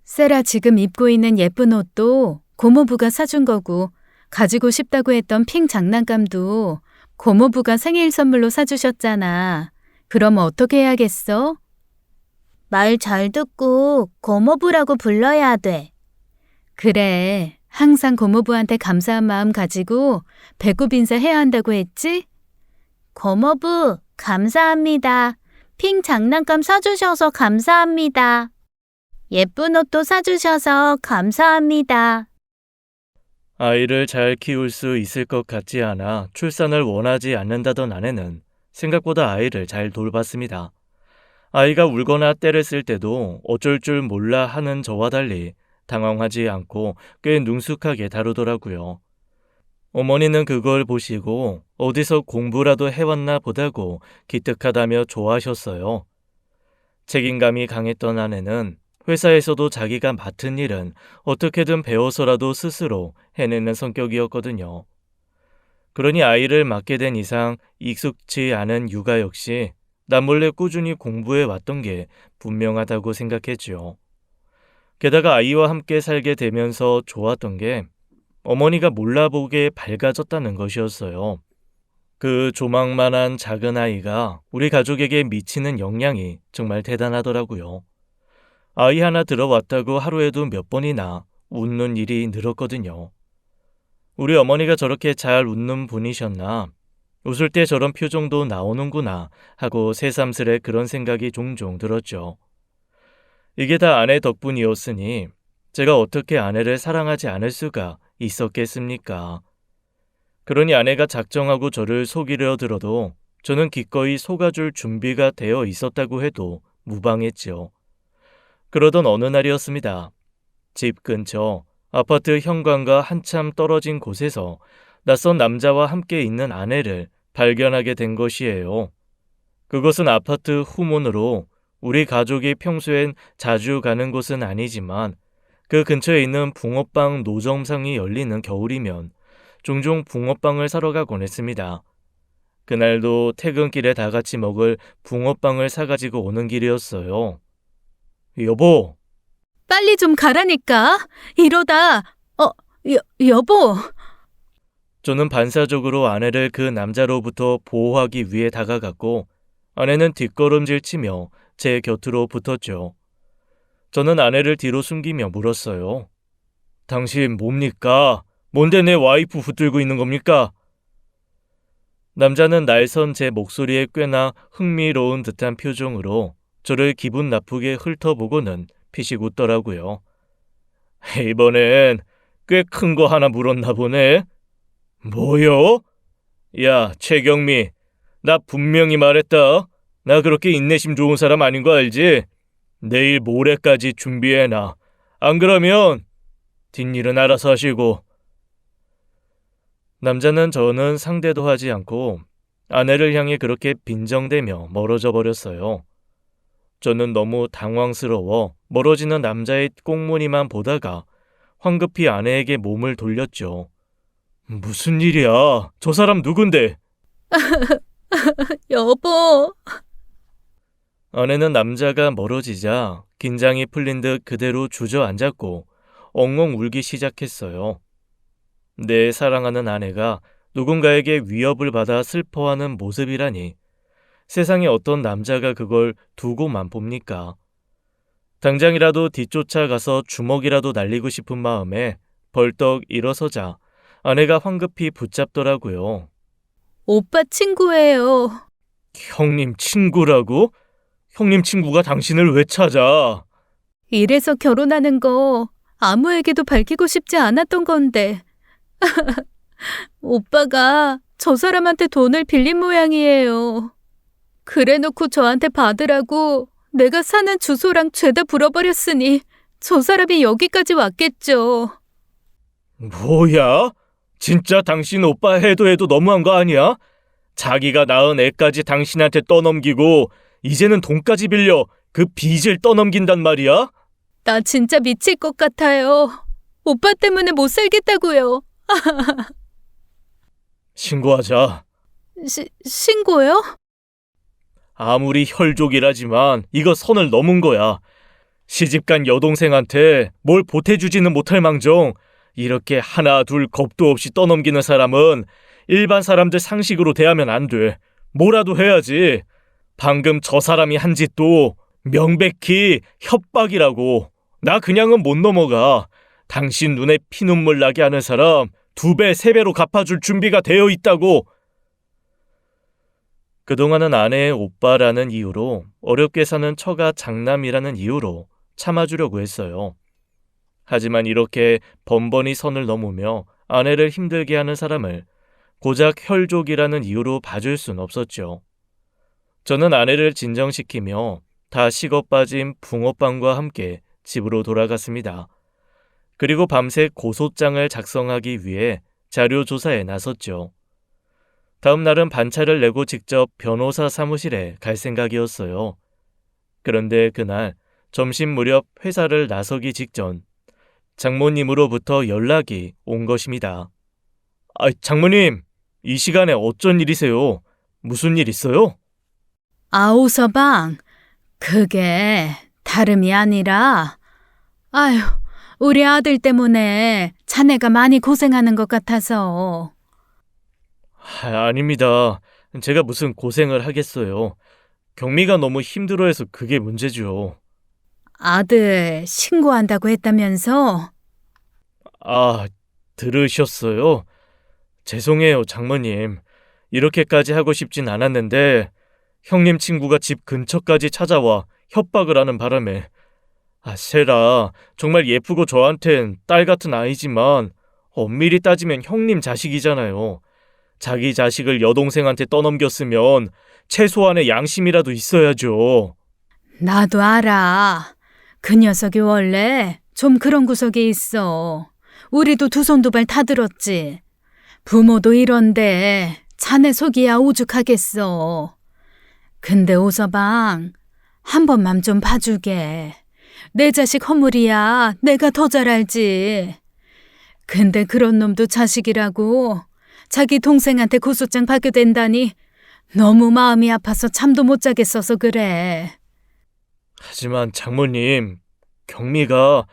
세라 지금 입고 있는 예쁜 옷도 고모부가 사준 거고 가지고 싶다고 했던 핑 장난감도 고모부가 생일 선물로 사주셨잖아. 그럼 어떻게 해야겠어? 말 잘 듣고 고모부라고 불러야 돼. 그래, 항상 고모부한테 감사한 마음 가지고 배꼽 인사해야 한다고 했지? 고모부, 감사합니다. 핑 장난감 사주셔서 감사합니다. 예쁜 옷도 사주셔서 감사합니다. 아이를 잘 키울 수 있을 것 같지 않아 출산을 원하지 않는다던 아내는 생각보다 아이를 잘 돌봤습니다. 아이가 울거나 떼를 쓸 때도 어쩔 줄 몰라 하는 저와 달리 당황하지 않고 꽤 능숙하게 다루더라고요. 어머니는 그걸 보시고 어디서 공부라도 해왔나 보다고 기특하다며 좋아하셨어요. 책임감이 강했던 아내는 회사에서도 자기가 맡은 일은 어떻게든 배워서라도 스스로 해내는 성격이었거든요. 그러니 아이를 맡게 된 이상 익숙치 않은 육아 역시 남몰래 꾸준히 공부해 왔던 게 분명하다고 생각했죠. 게다가 아이와 함께 살게 되면서 좋았던 게 어머니가 몰라보게 밝아졌다는 것이었어요. 그 조망만한 작은 아이가 우리 가족에게 미치는 영향이 정말 대단하더라고요. 아이 하나 들어왔다고 하루에도 몇 번이나 웃는 일이 늘었거든요. 우리 어머니가 저렇게 잘 웃는 분이셨나, 웃을 때 저런 표정도 나오는구나 하고 새삼스레 그런 생각이 종종 들었죠. 이게 다 아내 덕분이었으니 제가 어떻게 아내를 사랑하지 않을 수가 있었겠습니까? 그러니 아내가 작정하고 저를 속이려 들어도 저는 기꺼이 속아줄 준비가 되어 있었다고 해도 무방했지요. 그러던 어느 날이었습니다. 집 근처 아파트 현관과 한참 떨어진 곳에서 낯선 남자와 함께 있는 아내를 발견하게 된 것이에요. 그것은 아파트 후문으로 우리 가족이 평소엔 자주 가는 곳은 아니지만 그 근처에 있는 붕어빵 노점상이 열리는 겨울이면 종종 붕어빵을 사러 가곤 했습니다. 그날도 퇴근길에 다 같이 먹을 붕어빵을 사가지고 오는 길이었어요. 여보! 빨리 좀 가라니까. 이러다, 여보. 저는 반사적으로 아내를 그 남자로부터 보호하기 위해 다가갔고 아내는 뒷걸음질 치며 제 곁으로 붙었죠. 저는 아내를 뒤로 숨기며 물었어요. 당신 뭡니까? 뭔데 내 와이프 붙들고 있는 겁니까? 남자는 날선 제 목소리에 꽤나 흥미로운 듯한 표정으로 저를 기분 나쁘게 훑어보고는 피식 웃더라고요. 이번엔 꽤 큰 거 하나 물었나 보네. 뭐요? 야, 최경미, 나 분명히 말했다. 나 그렇게 인내심 좋은 사람 아닌 거 알지? 내일 모레까지 준비해놔. 안 그러면 뒷일은 알아서 하시고. 남자는 저는 상대도 하지 않고 아내를 향해 그렇게 빈정대며 멀어져 버렸어요. 저는 너무 당황스러워 멀어지는 남자의 꽁무니만 보다가 황급히 아내에게 몸을 돌렸죠. 무슨 일이야? 저 사람 누군데? 여보. 아내는 남자가 멀어지자 긴장이 풀린 듯 그대로 주저앉았고 엉엉 울기 시작했어요. 내 사랑하는 아내가 누군가에게 위협을 받아 슬퍼하는 모습이라니 세상에 어떤 남자가 그걸 두고만 봅니까? 당장이라도 뒤쫓아가서 주먹이라도 날리고 싶은 마음에 벌떡 일어서자 아내가 황급히 붙잡더라고요. 오빠 친구예요. 형님 친구라고? 형님 친구가 당신을 왜 찾아? 이래서 결혼하는 거 아무에게도 밝히고 싶지 않았던 건데. 오빠가 저 사람한테 돈을 빌린 모양이에요. 그래놓고 저한테 받으라고 내가 사는 주소랑 죄다 불어버렸으니 저 사람이 여기까지 왔겠죠. 뭐야? 진짜 당신 오빠 해도 너무한 거 아니야? 자기가 낳은 애까지 당신한테 떠넘기고 이제는 돈까지 빌려 그 빚을 떠넘긴단 말이야? 나 진짜 미칠 것 같아요. 오빠 때문에 못 살겠다고요. 신고하자. 신고요? 아무리 혈족이라지만 이거 선을 넘은 거야. 시집간 여동생한테 뭘 보태주지는 못할 망정 이렇게 하나 둘 겁도 없이 떠넘기는 사람은 일반 사람들 상식으로 대하면 안 돼. 뭐라도 해야지. 방금 저 사람이 한 짓도 명백히 협박이라고. 나 그냥은 못 넘어가. 당신 눈에 피눈물 나게 하는 사람 2배, 3배로 갚아줄 준비가 되어 있다고. 그동안은 아내의 오빠라는 이유로 어렵게 사는 처가 장남이라는 이유로 참아주려고 했어요. 하지만 이렇게 번번이 선을 넘으며 아내를 힘들게 하는 사람을 고작 혈족이라는 이유로 봐줄 순 없었죠. 저는 아내를 진정시키며 다 식어 빠진 붕어빵과 함께 집으로 돌아갔습니다. 그리고 밤새 고소장을 작성하기 위해 자료 조사에 나섰죠. 다음 날은 반차를 내고 직접 변호사 사무실에 갈 생각이었어요. 그런데 그날 점심 무렵 회사를 나서기 직전 장모님으로부터 연락이 온 것입니다. 장모님, 이 시간에 어쩐 일이세요? 무슨 일 있어요? 오서방, 그게 다름이 아니라, 아휴, 우리 아들 때문에 자네가 많이 고생하는 것 같아서. 아닙니다. 제가 무슨 고생을 하겠어요. 경미가 너무 힘들어해서 그게 문제죠. 아들 신고한다고 했다면서? 들으셨어요? 죄송해요, 장모님. 이렇게까지 하고 싶진 않았는데 형님 친구가 집 근처까지 찾아와 협박을 하는 바람에 세라, 정말 예쁘고 저한텐 딸 같은 아이지만 엄밀히 따지면 형님 자식이잖아요. 자기 자식을 여동생한테 떠넘겼으면 최소한의 양심이라도 있어야죠. 나도 알아. 그 녀석이 원래 좀 그런 구석이 있어. 우리도 두 손 두 발 다 들었지. 부모도 이런데 자네 속이야 오죽하겠어. 근데 오서방, 한 번만 좀 봐주게. 내 자식 허물이야 내가 더 잘 알지. 근데 그런 놈도 자식이라고 자기 동생한테 고소장 받게 된다니 너무 마음이 아파서 잠도 못 자겠어서 그래. 하지만 장모님, 경미가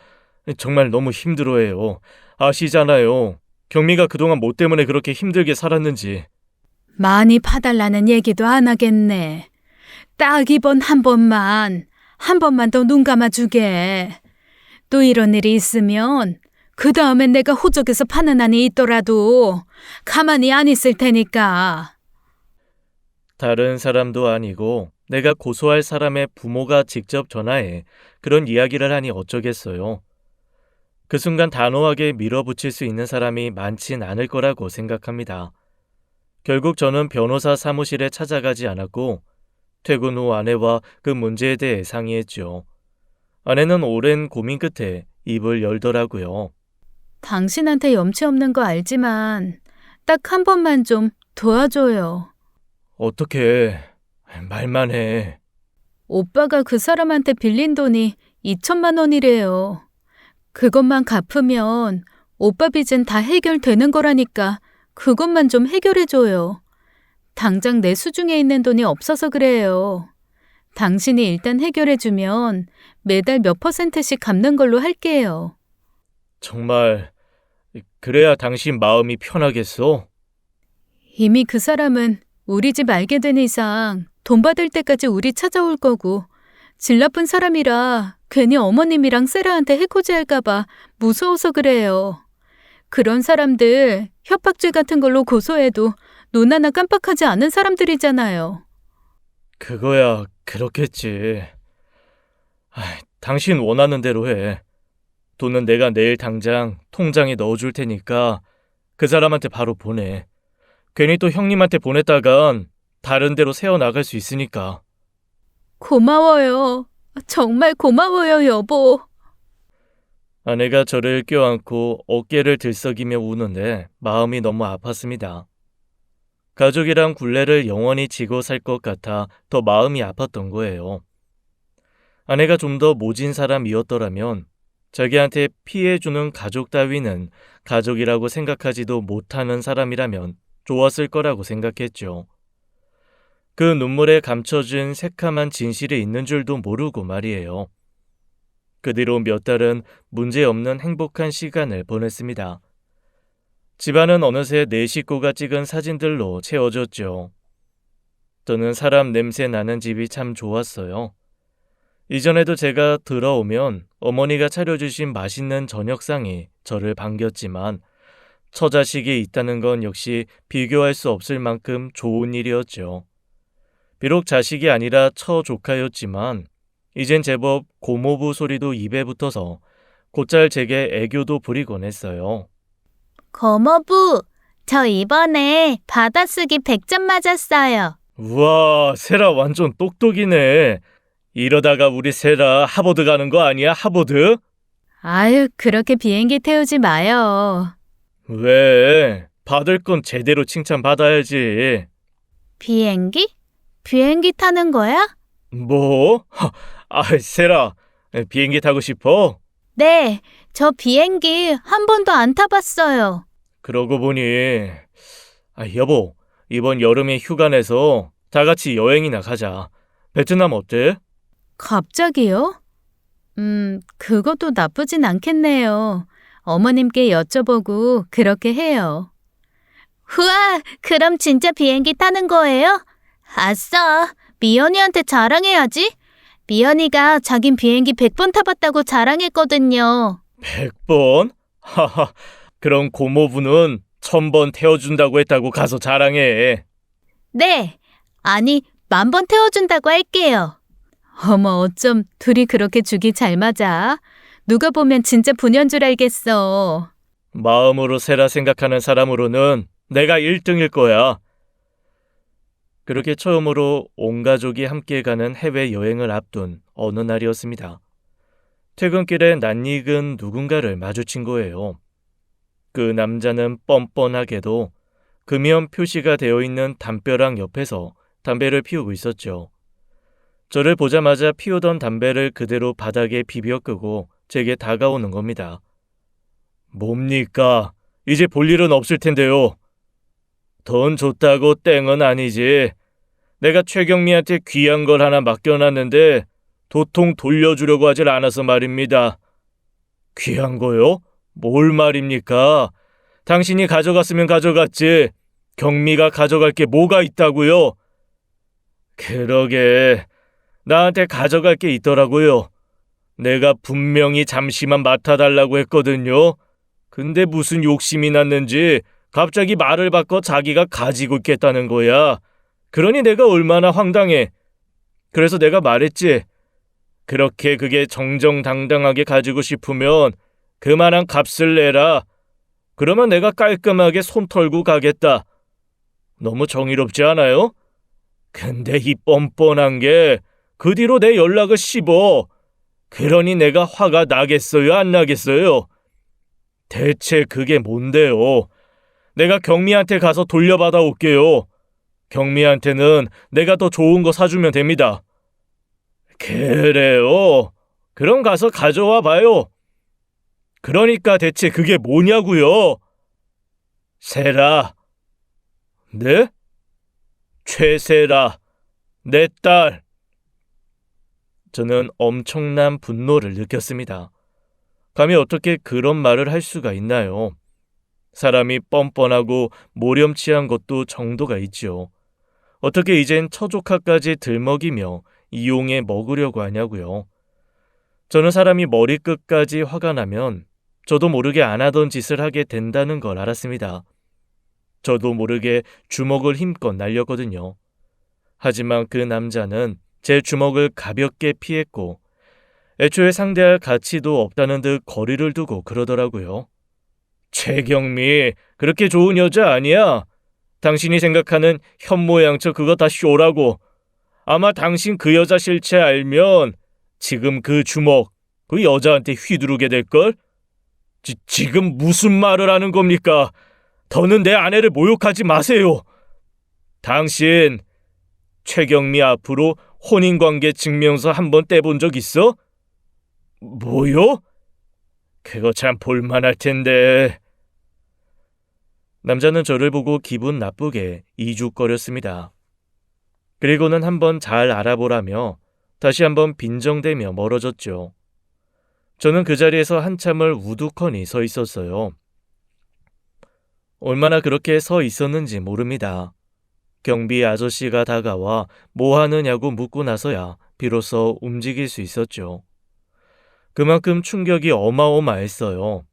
정말 너무 힘들어해요. 아시잖아요. 경미가 그동안 뭐 때문에 그렇게 힘들게 살았는지. 많이 봐달라는 얘기도 안 하겠네. 딱 이번 한 번만 더 눈 감아주게. 또 이런 일이 있으면 그 다음엔 내가 호적에서 파는 한이 있더라도 가만히 안 있을 테니까. 다른 사람도 아니고 내가 고소할 사람의 부모가 직접 전화해 그런 이야기를 하니 어쩌겠어요. 그 순간 단호하게 밀어붙일 수 있는 사람이 많진 않을 거라고 생각합니다. 결국 저는 변호사 사무실에 찾아가지 않았고 퇴근 후 아내와 그 문제에 대해 상의했죠. 아내는 오랜 고민 끝에 입을 열더라고요. 당신한테 염치 없는 거 알지만 딱 한 번만 좀 도와줘요. 어떻게 말만 해. 오빠가 그 사람한테 빌린 돈이 2천만 원이래요. 그것만 갚으면 오빠 빚은 다 해결되는 거라니까 그것만 좀 해결해줘요. 당장 내 수중에 있는 돈이 없어서 그래요. 당신이 일단 해결해주면 매달 몇 %씩 갚는 걸로 할게요. 정말 그래야 당신 마음이 편하겠어? 이미 그 사람은 우리 집 알게 된 이상 돈 받을 때까지 우리 찾아올 거고 질 나쁜 사람이라 괜히 어머님이랑 세라한테 해코지할까봐 무서워서 그래요. 그런 사람들 협박죄 같은 걸로 고소해도 눈 하나 깜빡하지 않은 사람들이잖아요. 그거야 그렇겠지. 당신 원하는 대로 해. 돈은 내가 내일 당장 통장에 넣어줄 테니까 그 사람한테 바로 보내. 괜히 또 형님한테 보냈다간 다른 데로 새어나갈 수 있으니까. 고마워요. 정말 고마워요, 여보. 아내가 저를 껴안고 어깨를 들썩이며 우는데 마음이 너무 아팠습니다. 가족이랑 굴레를 영원히 지고 살 것 같아 더 마음이 아팠던 거예요. 아내가 좀 더 모진 사람이었더라면 자기한테 피해주는 가족 따위는 가족이라고 생각하지도 못하는 사람이라면 좋았을 거라고 생각했죠. 그 눈물에 감춰진 새카만 진실이 있는 줄도 모르고 말이에요. 그 뒤로 몇 달은 문제없는 행복한 시간을 보냈습니다. 집안은 어느새 네 식구가 찍은 사진들로 채워졌죠. 저는 사람 냄새 나는 집이 참 좋았어요. 이전에도 제가 들어오면 어머니가 차려주신 맛있는 저녁상이 저를 반겼지만 처자식이 있다는 건 역시 비교할 수 없을 만큼 좋은 일이었죠. 비록 자식이 아니라 처조카였지만 이젠 제법 고모부 소리도 입에 붙어서 곧잘 제게 애교도 부리곤 했어요. 고모부, 저 이번에 받아쓰기 100점 맞았어요. 우와, 세라 완전 똑똑이네. 이러다가 우리 세라 하버드 가는 거 아니야, 하버드? 아유, 그렇게 비행기 태우지 마요. 왜? 받을 건 제대로 칭찬받아야지. 비행기? 비행기 타는 거야? 뭐? 세라, 비행기 타고 싶어? 네, 저 비행기 한 번도 안 타봤어요. 그러고 보니, 여보, 이번 여름에 휴가 내서 다 같이 여행이나 가자. 베트남 어때? 갑자기요? 그것도 나쁘진 않겠네요. 어머님께 여쭤보고 그렇게 해요. 우와, 그럼 진짜 비행기 타는 거예요? 아싸, 미연이한테 자랑해야지. 미연이가 자긴 비행기 100번 타봤다고 자랑했거든요. 100번? 하하, 그럼 고모부는 1000번 태워준다고 했다고 가서 자랑해. 네, 아니 10,000번 태워준다고 할게요. 어머, 어쩜 둘이 그렇게 죽이 잘 맞아. 누가 보면 진짜 분연 줄 알겠어. 마음으로 세라 생각하는 사람으로는 내가 1등일 거야. 그렇게 처음으로 온 가족이 함께 가는 해외여행을 앞둔 어느 날이었습니다. 퇴근길에 낯익은 누군가를 마주친 거예요. 그 남자는 뻔뻔하게도 금연 표시가 되어 있는 담벼락 옆에서 담배를 피우고 있었죠. 저를 보자마자 피우던 담배를 그대로 바닥에 비벼 끄고 제게 다가오는 겁니다. 뭡니까? 이제 볼 일은 없을 텐데요. 돈 줬다고 땡은 아니지. 내가 최경미한테 귀한 걸 하나 맡겨놨는데 도통 돌려주려고 하질 않아서 말입니다. 귀한 거요? 뭘 말입니까? 당신이 가져갔으면 가져갔지. 경미가 가져갈 게 뭐가 있다고요? 그러게, 나한테 가져갈 게 있더라고요. 내가 분명히 잠시만 맡아달라고 했거든요. 근데 무슨 욕심이 났는지 갑자기 말을 바꿔 자기가 가지고 있겠다는 거야. 그러니 내가 얼마나 황당해. 그래서 내가 말했지. 그렇게 그게 정정당당하게 가지고 싶으면 그만한 값을 내라. 그러면 내가 깔끔하게 손 털고 가겠다. 너무 정의롭지 않아요? 근데 이 뻔뻔한 게 그 뒤로 내 연락을 씹어. 그러니 내가 화가 나겠어요, 안 나겠어요? 대체 그게 뭔데요? 내가 경미한테 가서 돌려받아 올게요. 경미한테는 내가 더 좋은 거 사주면 됩니다. 그래요? 그럼 가서 가져와 봐요. 그러니까 대체 그게 뭐냐고요? 세라. 네? 최세라, 내 딸. 저는 엄청난 분노를 느꼈습니다. 감히 어떻게 그런 말을 할 수가 있나요? 사람이 뻔뻔하고 모렴치한 것도 정도가 있지요. 어떻게 이젠 처조카까지 들먹이며 이용해 먹으려고 하냐고요. 저는 사람이 머리끝까지 화가 나면 저도 모르게 안 하던 짓을 하게 된다는 걸 알았습니다. 저도 모르게 주먹을 힘껏 날렸거든요. 하지만 그 남자는 제 주먹을 가볍게 피했고 애초에 상대할 가치도 없다는 듯 거리를 두고 그러더라고요. 최경미, 그렇게 좋은 여자 아니야. 당신이 생각하는 현모양처 그거 다 쇼라고. 아마 당신 그 여자 실체 알면 지금 그 주먹 그 여자한테 휘두르게 될걸? 지금 무슨 말을 하는 겁니까? 더는 내 아내를 모욕하지 마세요. 당신 최경미 앞으로 혼인관계 증명서 한번 떼본 적 있어? 뭐요? 그거 참 볼만할 텐데. 남자는 저를 보고 기분 나쁘게 이죽거렸습니다. 그리고는 한번 잘 알아보라며 다시 한번 빈정대며 멀어졌죠. 저는 그 자리에서 한참을 우두커니 서 있었어요. 얼마나 그렇게 서 있었는지 모릅니다. 경비 아저씨가 다가와 뭐 하느냐고 묻고 나서야 비로소 움직일 수 있었죠. 그만큼 충격이 어마어마했어요.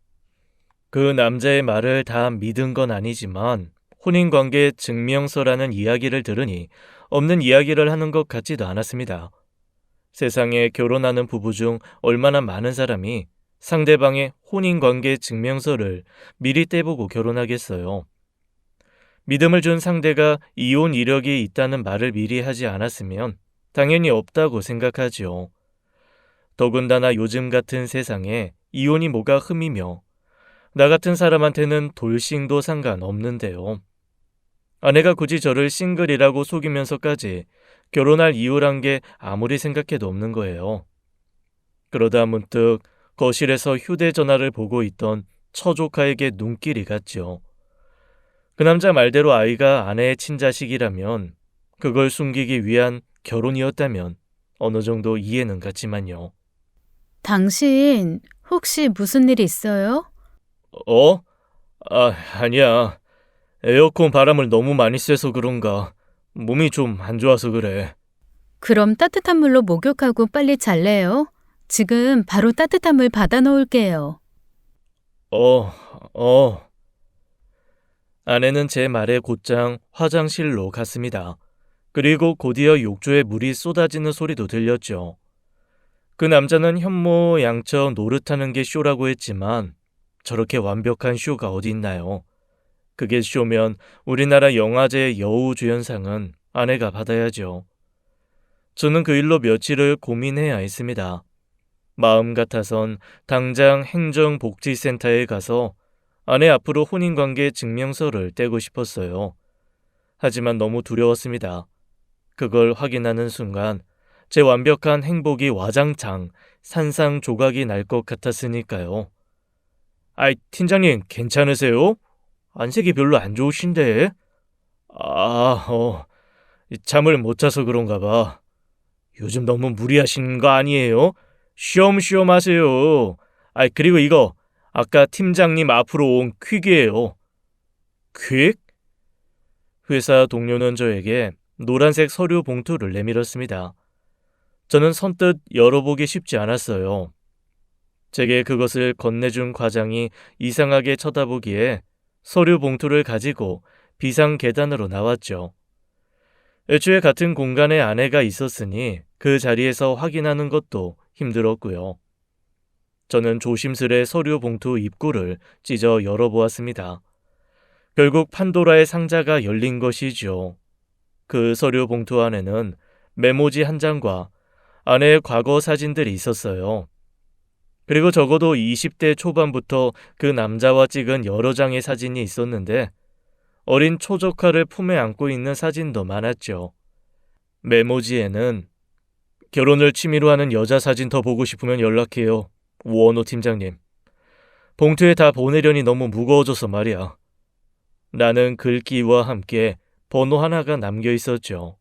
그 남자의 말을 다 믿은 건 아니지만 혼인관계 증명서라는 이야기를 들으니 없는 이야기를 하는 것 같지도 않았습니다. 세상에 결혼하는 부부 중 얼마나 많은 사람이 상대방의 혼인관계 증명서를 미리 떼보고 결혼하겠어요. 믿음을 준 상대가 이혼 이력이 있다는 말을 미리 하지 않았으면 당연히 없다고 생각하지요. 더군다나 요즘 같은 세상에 이혼이 뭐가 흠이며 나 같은 사람한테는 돌싱도 상관없는데요. 아내가 굳이 저를 싱글이라고 속이면서까지 결혼할 이유란 게 아무리 생각해도 없는 거예요. 그러다 문득 거실에서 휴대전화를 보고 있던 처조카에게 눈길이 갔죠. 그 남자 말대로 아이가 아내의 친자식이라면 그걸 숨기기 위한 결혼이었다면 어느 정도 이해는 갔지만요. 당신 혹시 무슨 일 있어요? 어? 아니야. 에어컨 바람을 너무 많이 쐬서 그런가. 몸이 좀 안 좋아서 그래. 그럼 따뜻한 물로 목욕하고 빨리 잘래요? 지금 바로 따뜻한 물 받아 놓을게요. 어. 아내는 제 말에 곧장 화장실로 갔습니다. 그리고 곧이어 욕조에 물이 쏟아지는 소리도 들렸죠. 그 남자는 현모양처 노릇하는 게 쇼라고 했지만 저렇게 완벽한 쇼가 어디 있나요? 그게 쇼면 우리나라 영화제 여우주연상은 아내가 받아야죠. 저는 그 일로 며칠을 고민해야 했습니다. 마음 같아선 당장 행정복지센터에 가서 아내 앞으로 혼인관계 증명서를 떼고 싶었어요. 하지만 너무 두려웠습니다. 그걸 확인하는 순간 제 완벽한 행복이 와장창 산상조각이 날 것 같았으니까요. 아이, 팀장님 괜찮으세요? 안색이 별로 안 좋으신데? 잠을 못 자서 그런가 봐. 요즘 너무 무리하신 거 아니에요? 쉬엄쉬엄 하세요. 그리고 이거 아까 팀장님 앞으로 온 퀵이에요. 퀵? 회사 동료는 저에게 노란색 서류 봉투를 내밀었습니다. 저는 선뜻 열어보기 쉽지 않았어요. 제게 그것을 건네준 과장이 이상하게 쳐다보기에 서류 봉투를 가지고 비상 계단으로 나왔죠. 애초에 같은 공간에 아내가 있었으니 그 자리에서 확인하는 것도 힘들었고요. 저는 조심스레 서류 봉투 입구를 찢어 열어보았습니다. 결국 판도라의 상자가 열린 것이죠. 그 서류 봉투 안에는 메모지 한 장과 아내의 과거 사진들이 있었어요. 그리고 적어도 20대 초반부터 그 남자와 찍은 여러 장의 사진이 있었는데 어린 초조카를 품에 안고 있는 사진도 많았죠. 메모지에는 결혼을 취미로 하는 여자 사진 더 보고 싶으면 연락해요. 원호 팀장님. 봉투에 다 보내려니 너무 무거워져서 말이야. 나는 글귀와 함께 번호 하나가 남겨 있었죠.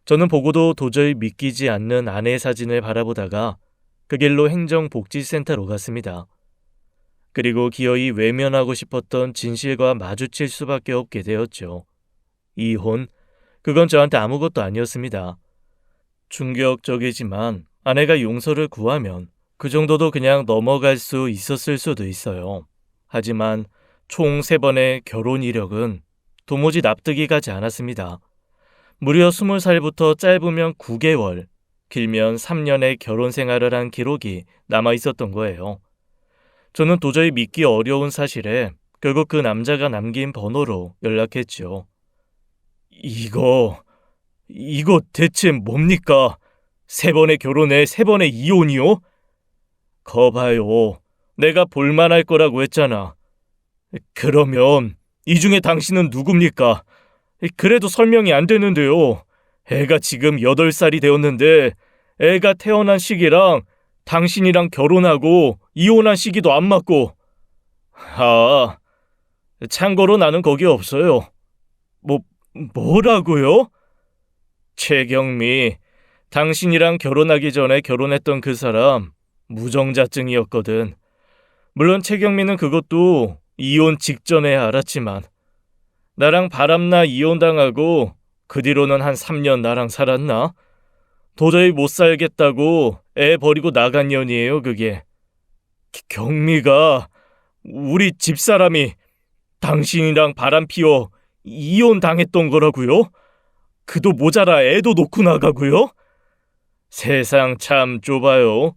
저는 보고도 도저히 믿기지 않는 아내의 사진을 바라보다가 그 길로 행정복지센터로 갔습니다. 그리고 기어이 외면하고 싶었던 진실과 마주칠 수밖에 없게 되었죠. 이혼, 그건 저한테 아무것도 아니었습니다. 충격적이지만 아내가 용서를 구하면 그 정도도 그냥 넘어갈 수 있었을 수도 있어요. 하지만 총 3번의 결혼 이력은 도무지 납득이 가지 않았습니다. 무려 20살부터 짧으면 9개월, 길면 3년의 결혼 생활을 한 기록이 남아 있었던 거예요. 저는 도저히 믿기 어려운 사실에 결국 그 남자가 남긴 번호로 연락했죠. 이거 대체 뭡니까? 3번의 결혼에 3번의 이혼이요? 거봐요. 내가 볼만할 거라고 했잖아. 그러면 이 중에 당신은 누굽니까? 그래도 설명이 안 되는데요. 애가 지금 8살이 되었는데 애가 태어난 시기랑 당신이랑 결혼하고 이혼한 시기도 안 맞고. 아, 참고로 나는 거기 없어요. 뭐라고요? 최경미, 당신이랑 결혼하기 전에 결혼했던 그 사람 무정자증이었거든. 물론 최경미는 그것도 이혼 직전에 알았지만 나랑 바람나 이혼당하고 그 뒤로는 한 3년 나랑 살았나? 도저히 못 살겠다고 애 버리고 나간 년이에요, 그게. 경미가 우리 집사람이 당신이랑 바람 피워 이혼당했던 거라고요? 그도 모자라 애도 놓고 나가고요? 세상 참 좁아요.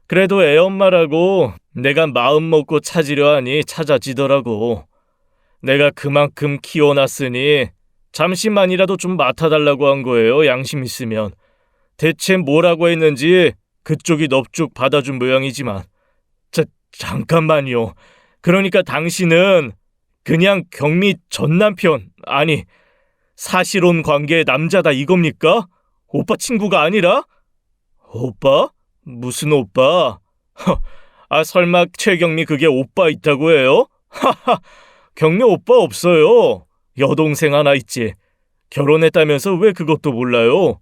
그래도 애 엄마라고 내가 마음 먹고 찾으려 하니 찾아지더라고. 내가 그만큼 키워놨으니 잠시만이라도 좀 맡아달라고 한 거예요, 양심 있으면. 대체 뭐라고 했는지 그쪽이 넙죽 받아준 모양이지만. 잠깐만요. 그러니까 당신은 그냥 경미 전 남편, 아니 사실혼 관계의 남자다 이겁니까? 오빠 친구가 아니라? 오빠? 무슨 오빠? 설마 최경미 그게 오빠 있다고 해요? 하하, 경미 오빠 없어요. 여동생 하나 있지. 결혼했다면서 왜 그것도 몰라요?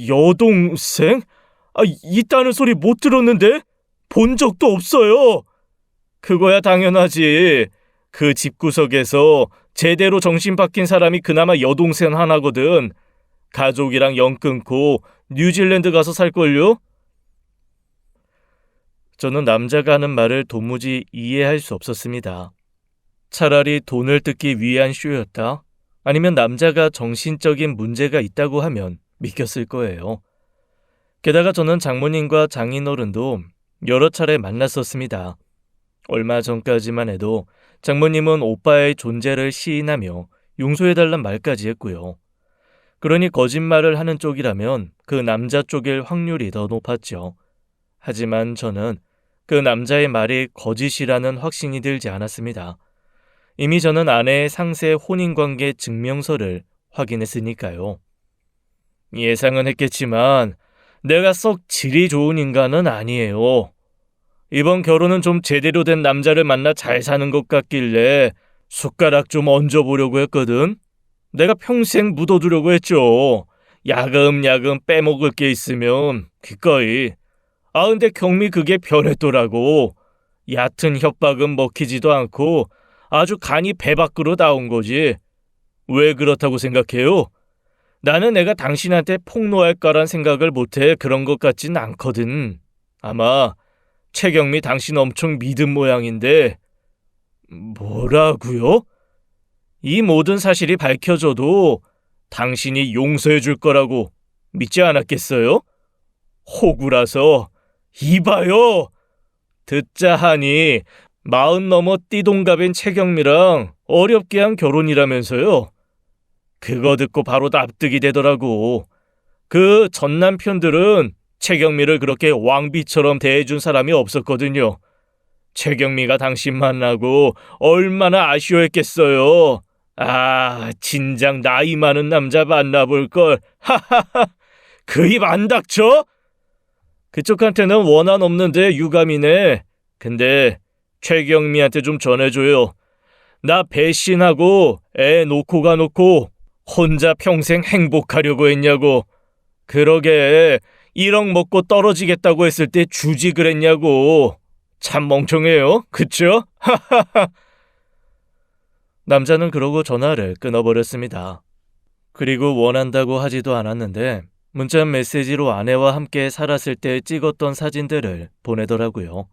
여동생? 있다는 소리 못 들었는데? 본 적도 없어요. 그거야 당연하지. 그 집구석에서 제대로 정신 박힌 사람이 그나마 여동생 하나거든. 가족이랑 연 끊고 뉴질랜드 가서 살걸요? 저는 남자가 하는 말을 도무지 이해할 수 없었습니다. 차라리 돈을 뜯기 위한 쇼였다? 아니면 남자가 정신적인 문제가 있다고 하면 믿겼을 거예요. 게다가 저는 장모님과 장인어른도 여러 차례 만났었습니다. 얼마 전까지만 해도 장모님은 오빠의 존재를 시인하며 용서해달란 말까지 했고요. 그러니 거짓말을 하는 쪽이라면 그 남자 쪽일 확률이 더 높았죠. 하지만 저는 그 남자의 말이 거짓이라는 확신이 들지 않았습니다. 이미 저는 아내의 상세 혼인관계 증명서를 확인했으니까요. 예상은 했겠지만 내가 썩 질이 좋은 인간은 아니에요. 이번 결혼은 좀 제대로 된 남자를 만나 잘 사는 것 같길래 숟가락 좀 얹어보려고 했거든. 내가 평생 묻어두려고 했죠. 야금야금 빼먹을 게 있으면 기꺼이. 근데 경미 그게 변했더라고. 얕은 협박은 먹히지도 않고 아주 간이 배 밖으로 나온 거지. 왜 그렇다고 생각해요? 나는 내가 당신한테 폭로할까란 생각을 못해 그런 것 같진 않거든. 아마 최경미 당신 엄청 믿은 모양인데. 뭐라고요? 이 모든 사실이 밝혀져도 당신이 용서해 줄 거라고 믿지 않았겠어요? 호구라서. 이봐요. 듣자 하니 40 넘어 띠동갑인 최경미랑 어렵게 한 결혼이라면서요. 그거 듣고 바로 납득이 되더라고. 그 전 남편들은 최경미를 그렇게 왕비처럼 대해준 사람이 없었거든요. 최경미가 당신 만나고 얼마나 아쉬워했겠어요. 진작 나이 많은 남자 만나볼걸. 하하하. 그 입 안 닥쳐? 그쪽한테는 원한 없는데 유감이네. 근데 최경미한테 좀 전해줘요. 나 배신하고 애 놓고 가놓고 혼자 평생 행복하려고 했냐고. 그러게 1억 먹고 떨어지겠다고 했을 때 주지 그랬냐고. 참 멍청해요. 그쵸? 남자는 그러고 전화를 끊어버렸습니다. 그리고 원한다고 하지도 않았는데 문자 메시지로 아내와 함께 살았을 때 찍었던 사진들을 보내더라고요.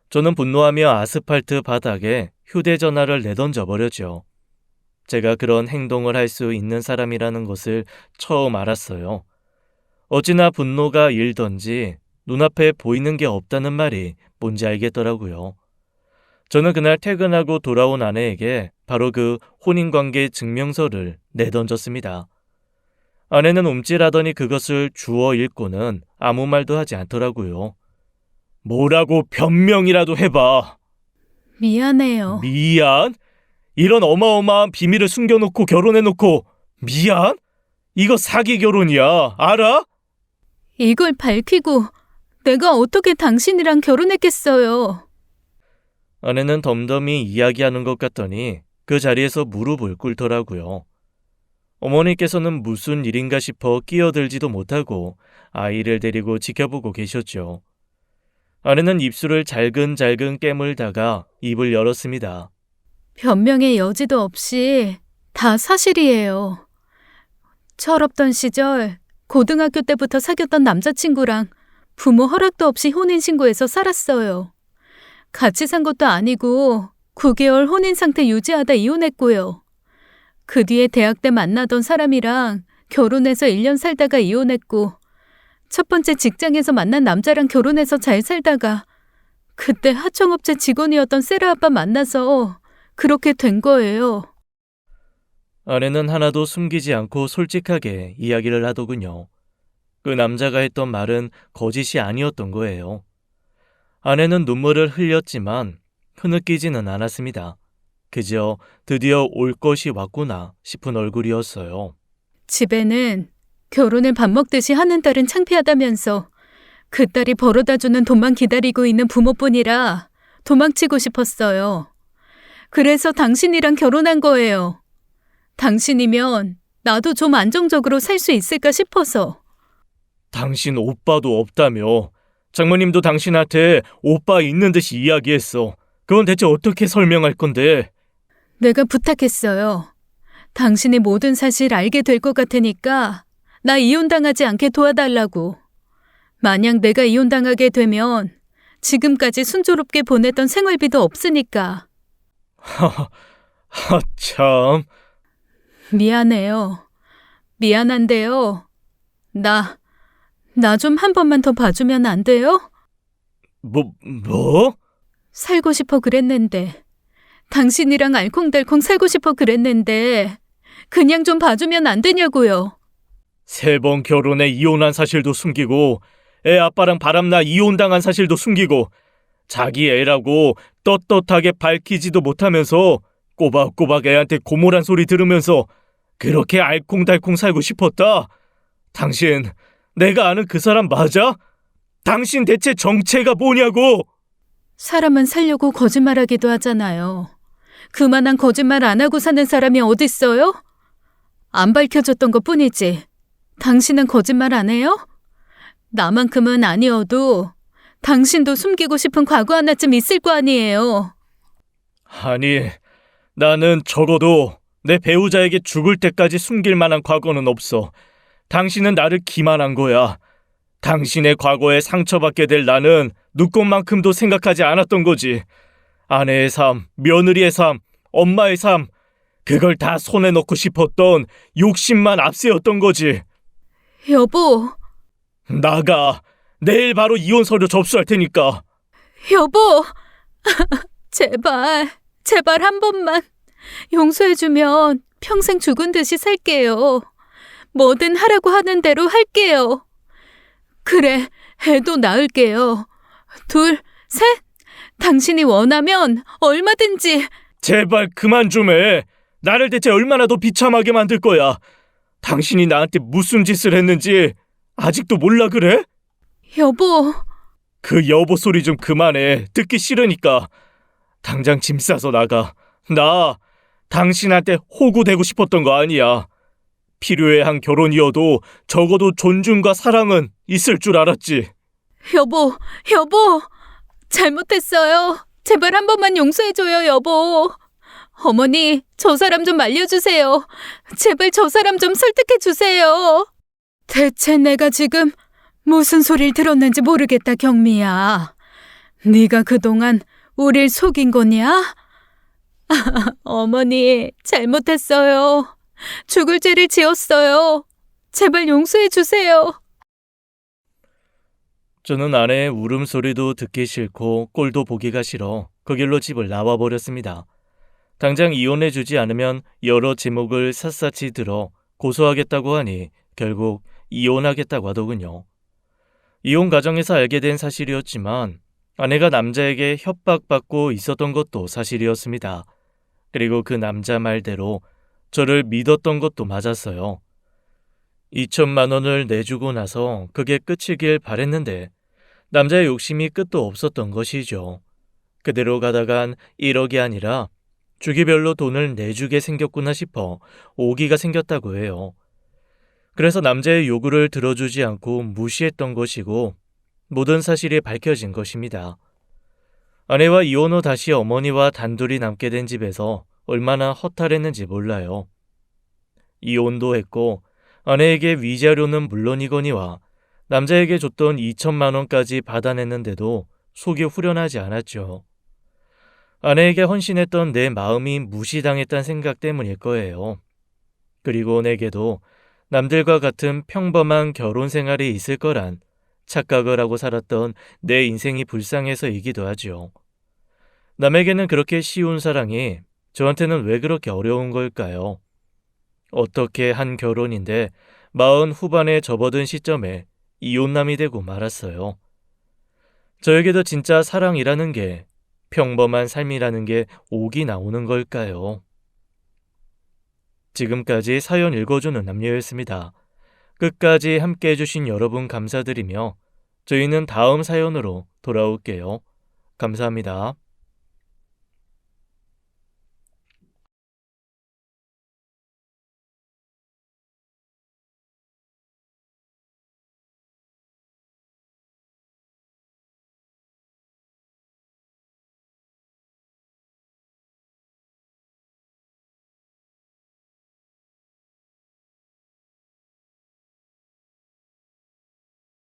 저는 분노하며 아스팔트 바닥에 휴대전화를 내던져 버렸죠. 제가 그런 행동을 할 수 있는 사람이라는 것을 처음 알았어요. 어찌나 분노가 일던지 눈앞에 보이는 게 없다는 말이 뭔지 알겠더라고요. 저는 그날 퇴근하고 돌아온 아내에게 바로 그 혼인관계 증명서를 내던졌습니다. 아내는 움찔하더니 그것을 주워 읽고는 아무 말도 하지 않더라고요. 뭐라고 변명이라도 해봐. 미안해요. 미안? 이런 어마어마한 비밀을 숨겨놓고 결혼해놓고 미안? 이거 사기 결혼이야. 알아? 이걸 밝히고 내가 어떻게 당신이랑 결혼했겠어요. 아내는 덤덤히 이야기하는 것 같더니 그 자리에서 무릎을 꿇더라고요. 어머니께서는 무슨 일인가 싶어 끼어들지도 못하고 아이를 데리고 지켜보고 계셨죠. 아내는 입술을 잘근잘근 깨물다가 입을 열었습니다. 변명의 여지도 없이 다 사실이에요. 철없던 시절 고등학교 때부터 사귀었던 남자친구랑 부모 허락도 없이 혼인신고해서 살았어요. 같이 산 것도 아니고 9개월 혼인 상태 유지하다 이혼했고요. 그 뒤에 대학 때 만나던 사람이랑 결혼해서 1년 살다가 이혼했고 첫 번째 직장에서 만난 남자랑 결혼해서 잘 살다가 그때 하청업체 직원이었던 세라 아빠 만나서 그렇게 된 거예요. 아내는 하나도 숨기지 않고 솔직하게 이야기를 하더군요. 그 남자가 했던 말은 거짓이 아니었던 거예요. 아내는 눈물을 흘렸지만 흐느끼지는 않았습니다. 그저 드디어 올 것이 왔구나 싶은 얼굴이었어요. 집에는 결혼을 밥 먹듯이 하는 딸은 창피하다면서 그 딸이 벌어다주는 돈만 기다리고 있는 부모뿐이라 도망치고 싶었어요. 그래서 당신이랑 결혼한 거예요. 당신이면 나도 좀 안정적으로 살 수 있을까 싶어서. 당신 오빠도 없다며. 장모님도 당신한테 오빠 있는 듯이 이야기했어. 그건 대체 어떻게 설명할 건데? 내가 부탁했어요. 당신이 모든 사실 알게 될 것 같으니까 나 이혼당하지 않게 도와달라고. 만약 내가 이혼당하게 되면 지금까지 순조롭게 보냈던 생활비도 없으니까. 참. 미안해요. 미안한데요. 나 좀 한 번만 더 봐주면 안 돼요? 뭐? 살고 싶어 그랬는데. 당신이랑 알콩달콩 살고 싶어 그랬는데 그냥 좀 봐주면 안 되냐고요. 3번 결혼해 이혼한 사실도 숨기고 애 아빠랑 바람나 이혼당한 사실도 숨기고 자기 애라고 떳떳하게 밝히지도 못하면서 꼬박꼬박 애한테 고모란 소리 들으면서 그렇게 알콩달콩 살고 싶었다? 당신 내가 아는 그 사람 맞아? 당신 대체 정체가 뭐냐고? 사람은 살려고 거짓말하기도 하잖아요. 그만한 거짓말 안 하고 사는 사람이 어딨어요? 안 밝혀졌던 것 뿐이지. 당신은 거짓말 안 해요? 나만큼은 아니어도 당신도 숨기고 싶은 과거 하나쯤 있을 거 아니에요. 아니, 나는 적어도 내 배우자에게 죽을 때까지 숨길 만한 과거는 없어. 당신은 나를 기만한 거야. 당신의 과거에 상처받게 될 나는 눈꽃만큼도 생각하지 않았던 거지. 아내의 삶, 며느리의 삶, 엄마의 삶, 그걸 다 손에 넣고 싶었던 욕심만 앞세웠던 거지. 여보. 나가. 내일 바로 이혼 서류 접수할 테니까. 여보. 제발 한 번만 용서해주면 평생 죽은 듯이 살게요. 뭐든 하라고 하는 대로 할게요. 그래, 애도 낳을게요. 2, 3, 당신이 원하면 얼마든지. 제발 그만 좀 해. 나를 대체 얼마나 더 비참하게 만들 거야. 당신이 나한테 무슨 짓을 했는지 아직도 몰라 그래? 여보. 그 여보 소리 좀 그만해. 듣기 싫으니까. 당장 짐 싸서 나가. 나 당신한테 호구되고 싶었던 거 아니야. 필요에 한 결혼이어도 적어도 존중과 사랑은 있을 줄 알았지. 여보, 여보, 잘못했어요. 제발 한 번만 용서해줘요, 여보. 어머니, 저 사람 좀 말려주세요. 제발 저 사람 좀 설득해주세요. 대체 내가 지금 무슨 소리를 들었는지 모르겠다, 경미야. 네가 그동안 우릴 속인 거냐? 어머니, 잘못했어요. 죽을 죄를 지었어요. 제발 용서해주세요. 저는 아내의 울음소리도 듣기 싫고 꼴도 보기가 싫어 그 길로 집을 나와버렸습니다. 당장 이혼해주지 않으면 여러 제목을 샅샅이 들어 고소하겠다고 하니 결국 이혼하겠다고 하더군요. 이혼 과정에서 알게 된 사실이었지만 아내가 남자에게 협박받고 있었던 것도 사실이었습니다. 그리고 그 남자 말대로 저를 믿었던 것도 맞았어요. 2천만 원을 내주고 나서 그게 끝이길 바랬는데 남자의 욕심이 끝도 없었던 것이죠. 그대로 가다간 1억이 아니라 주기별로 돈을 내주게 생겼구나 싶어 오기가 생겼다고 해요. 그래서 남자의 요구를 들어주지 않고 무시했던 것이고 모든 사실이 밝혀진 것입니다. 아내와 이혼 후 다시 어머니와 단둘이 남게 된 집에서 얼마나 허탈했는지 몰라요. 이혼도 했고 아내에게 위자료는 물론이거니와 남자에게 줬던 2천만 원까지 받아냈는데도 속이 후련하지 않았죠. 아내에게 헌신했던 내 마음이 무시당했다는 생각 때문일 거예요. 그리고 내게도 남들과 같은 평범한 결혼 생활이 있을 거란 착각을 하고 살았던 내 인생이 불쌍해서이기도 하죠. 남에게는 그렇게 쉬운 사랑이 저한테는 왜 그렇게 어려운 걸까요? 어떻게 한 결혼인데 40 후반에 접어든 시점에 이혼남이 되고 말았어요. 저에게도 진짜 사랑이라는 게, 평범한 삶이라는 게 옥이 나오는 걸까요? 지금까지 사연 읽어주는 남녀였습니다. 끝까지 함께 해주신 여러분 감사드리며 저희는 다음 사연으로 돌아올게요. 감사합니다.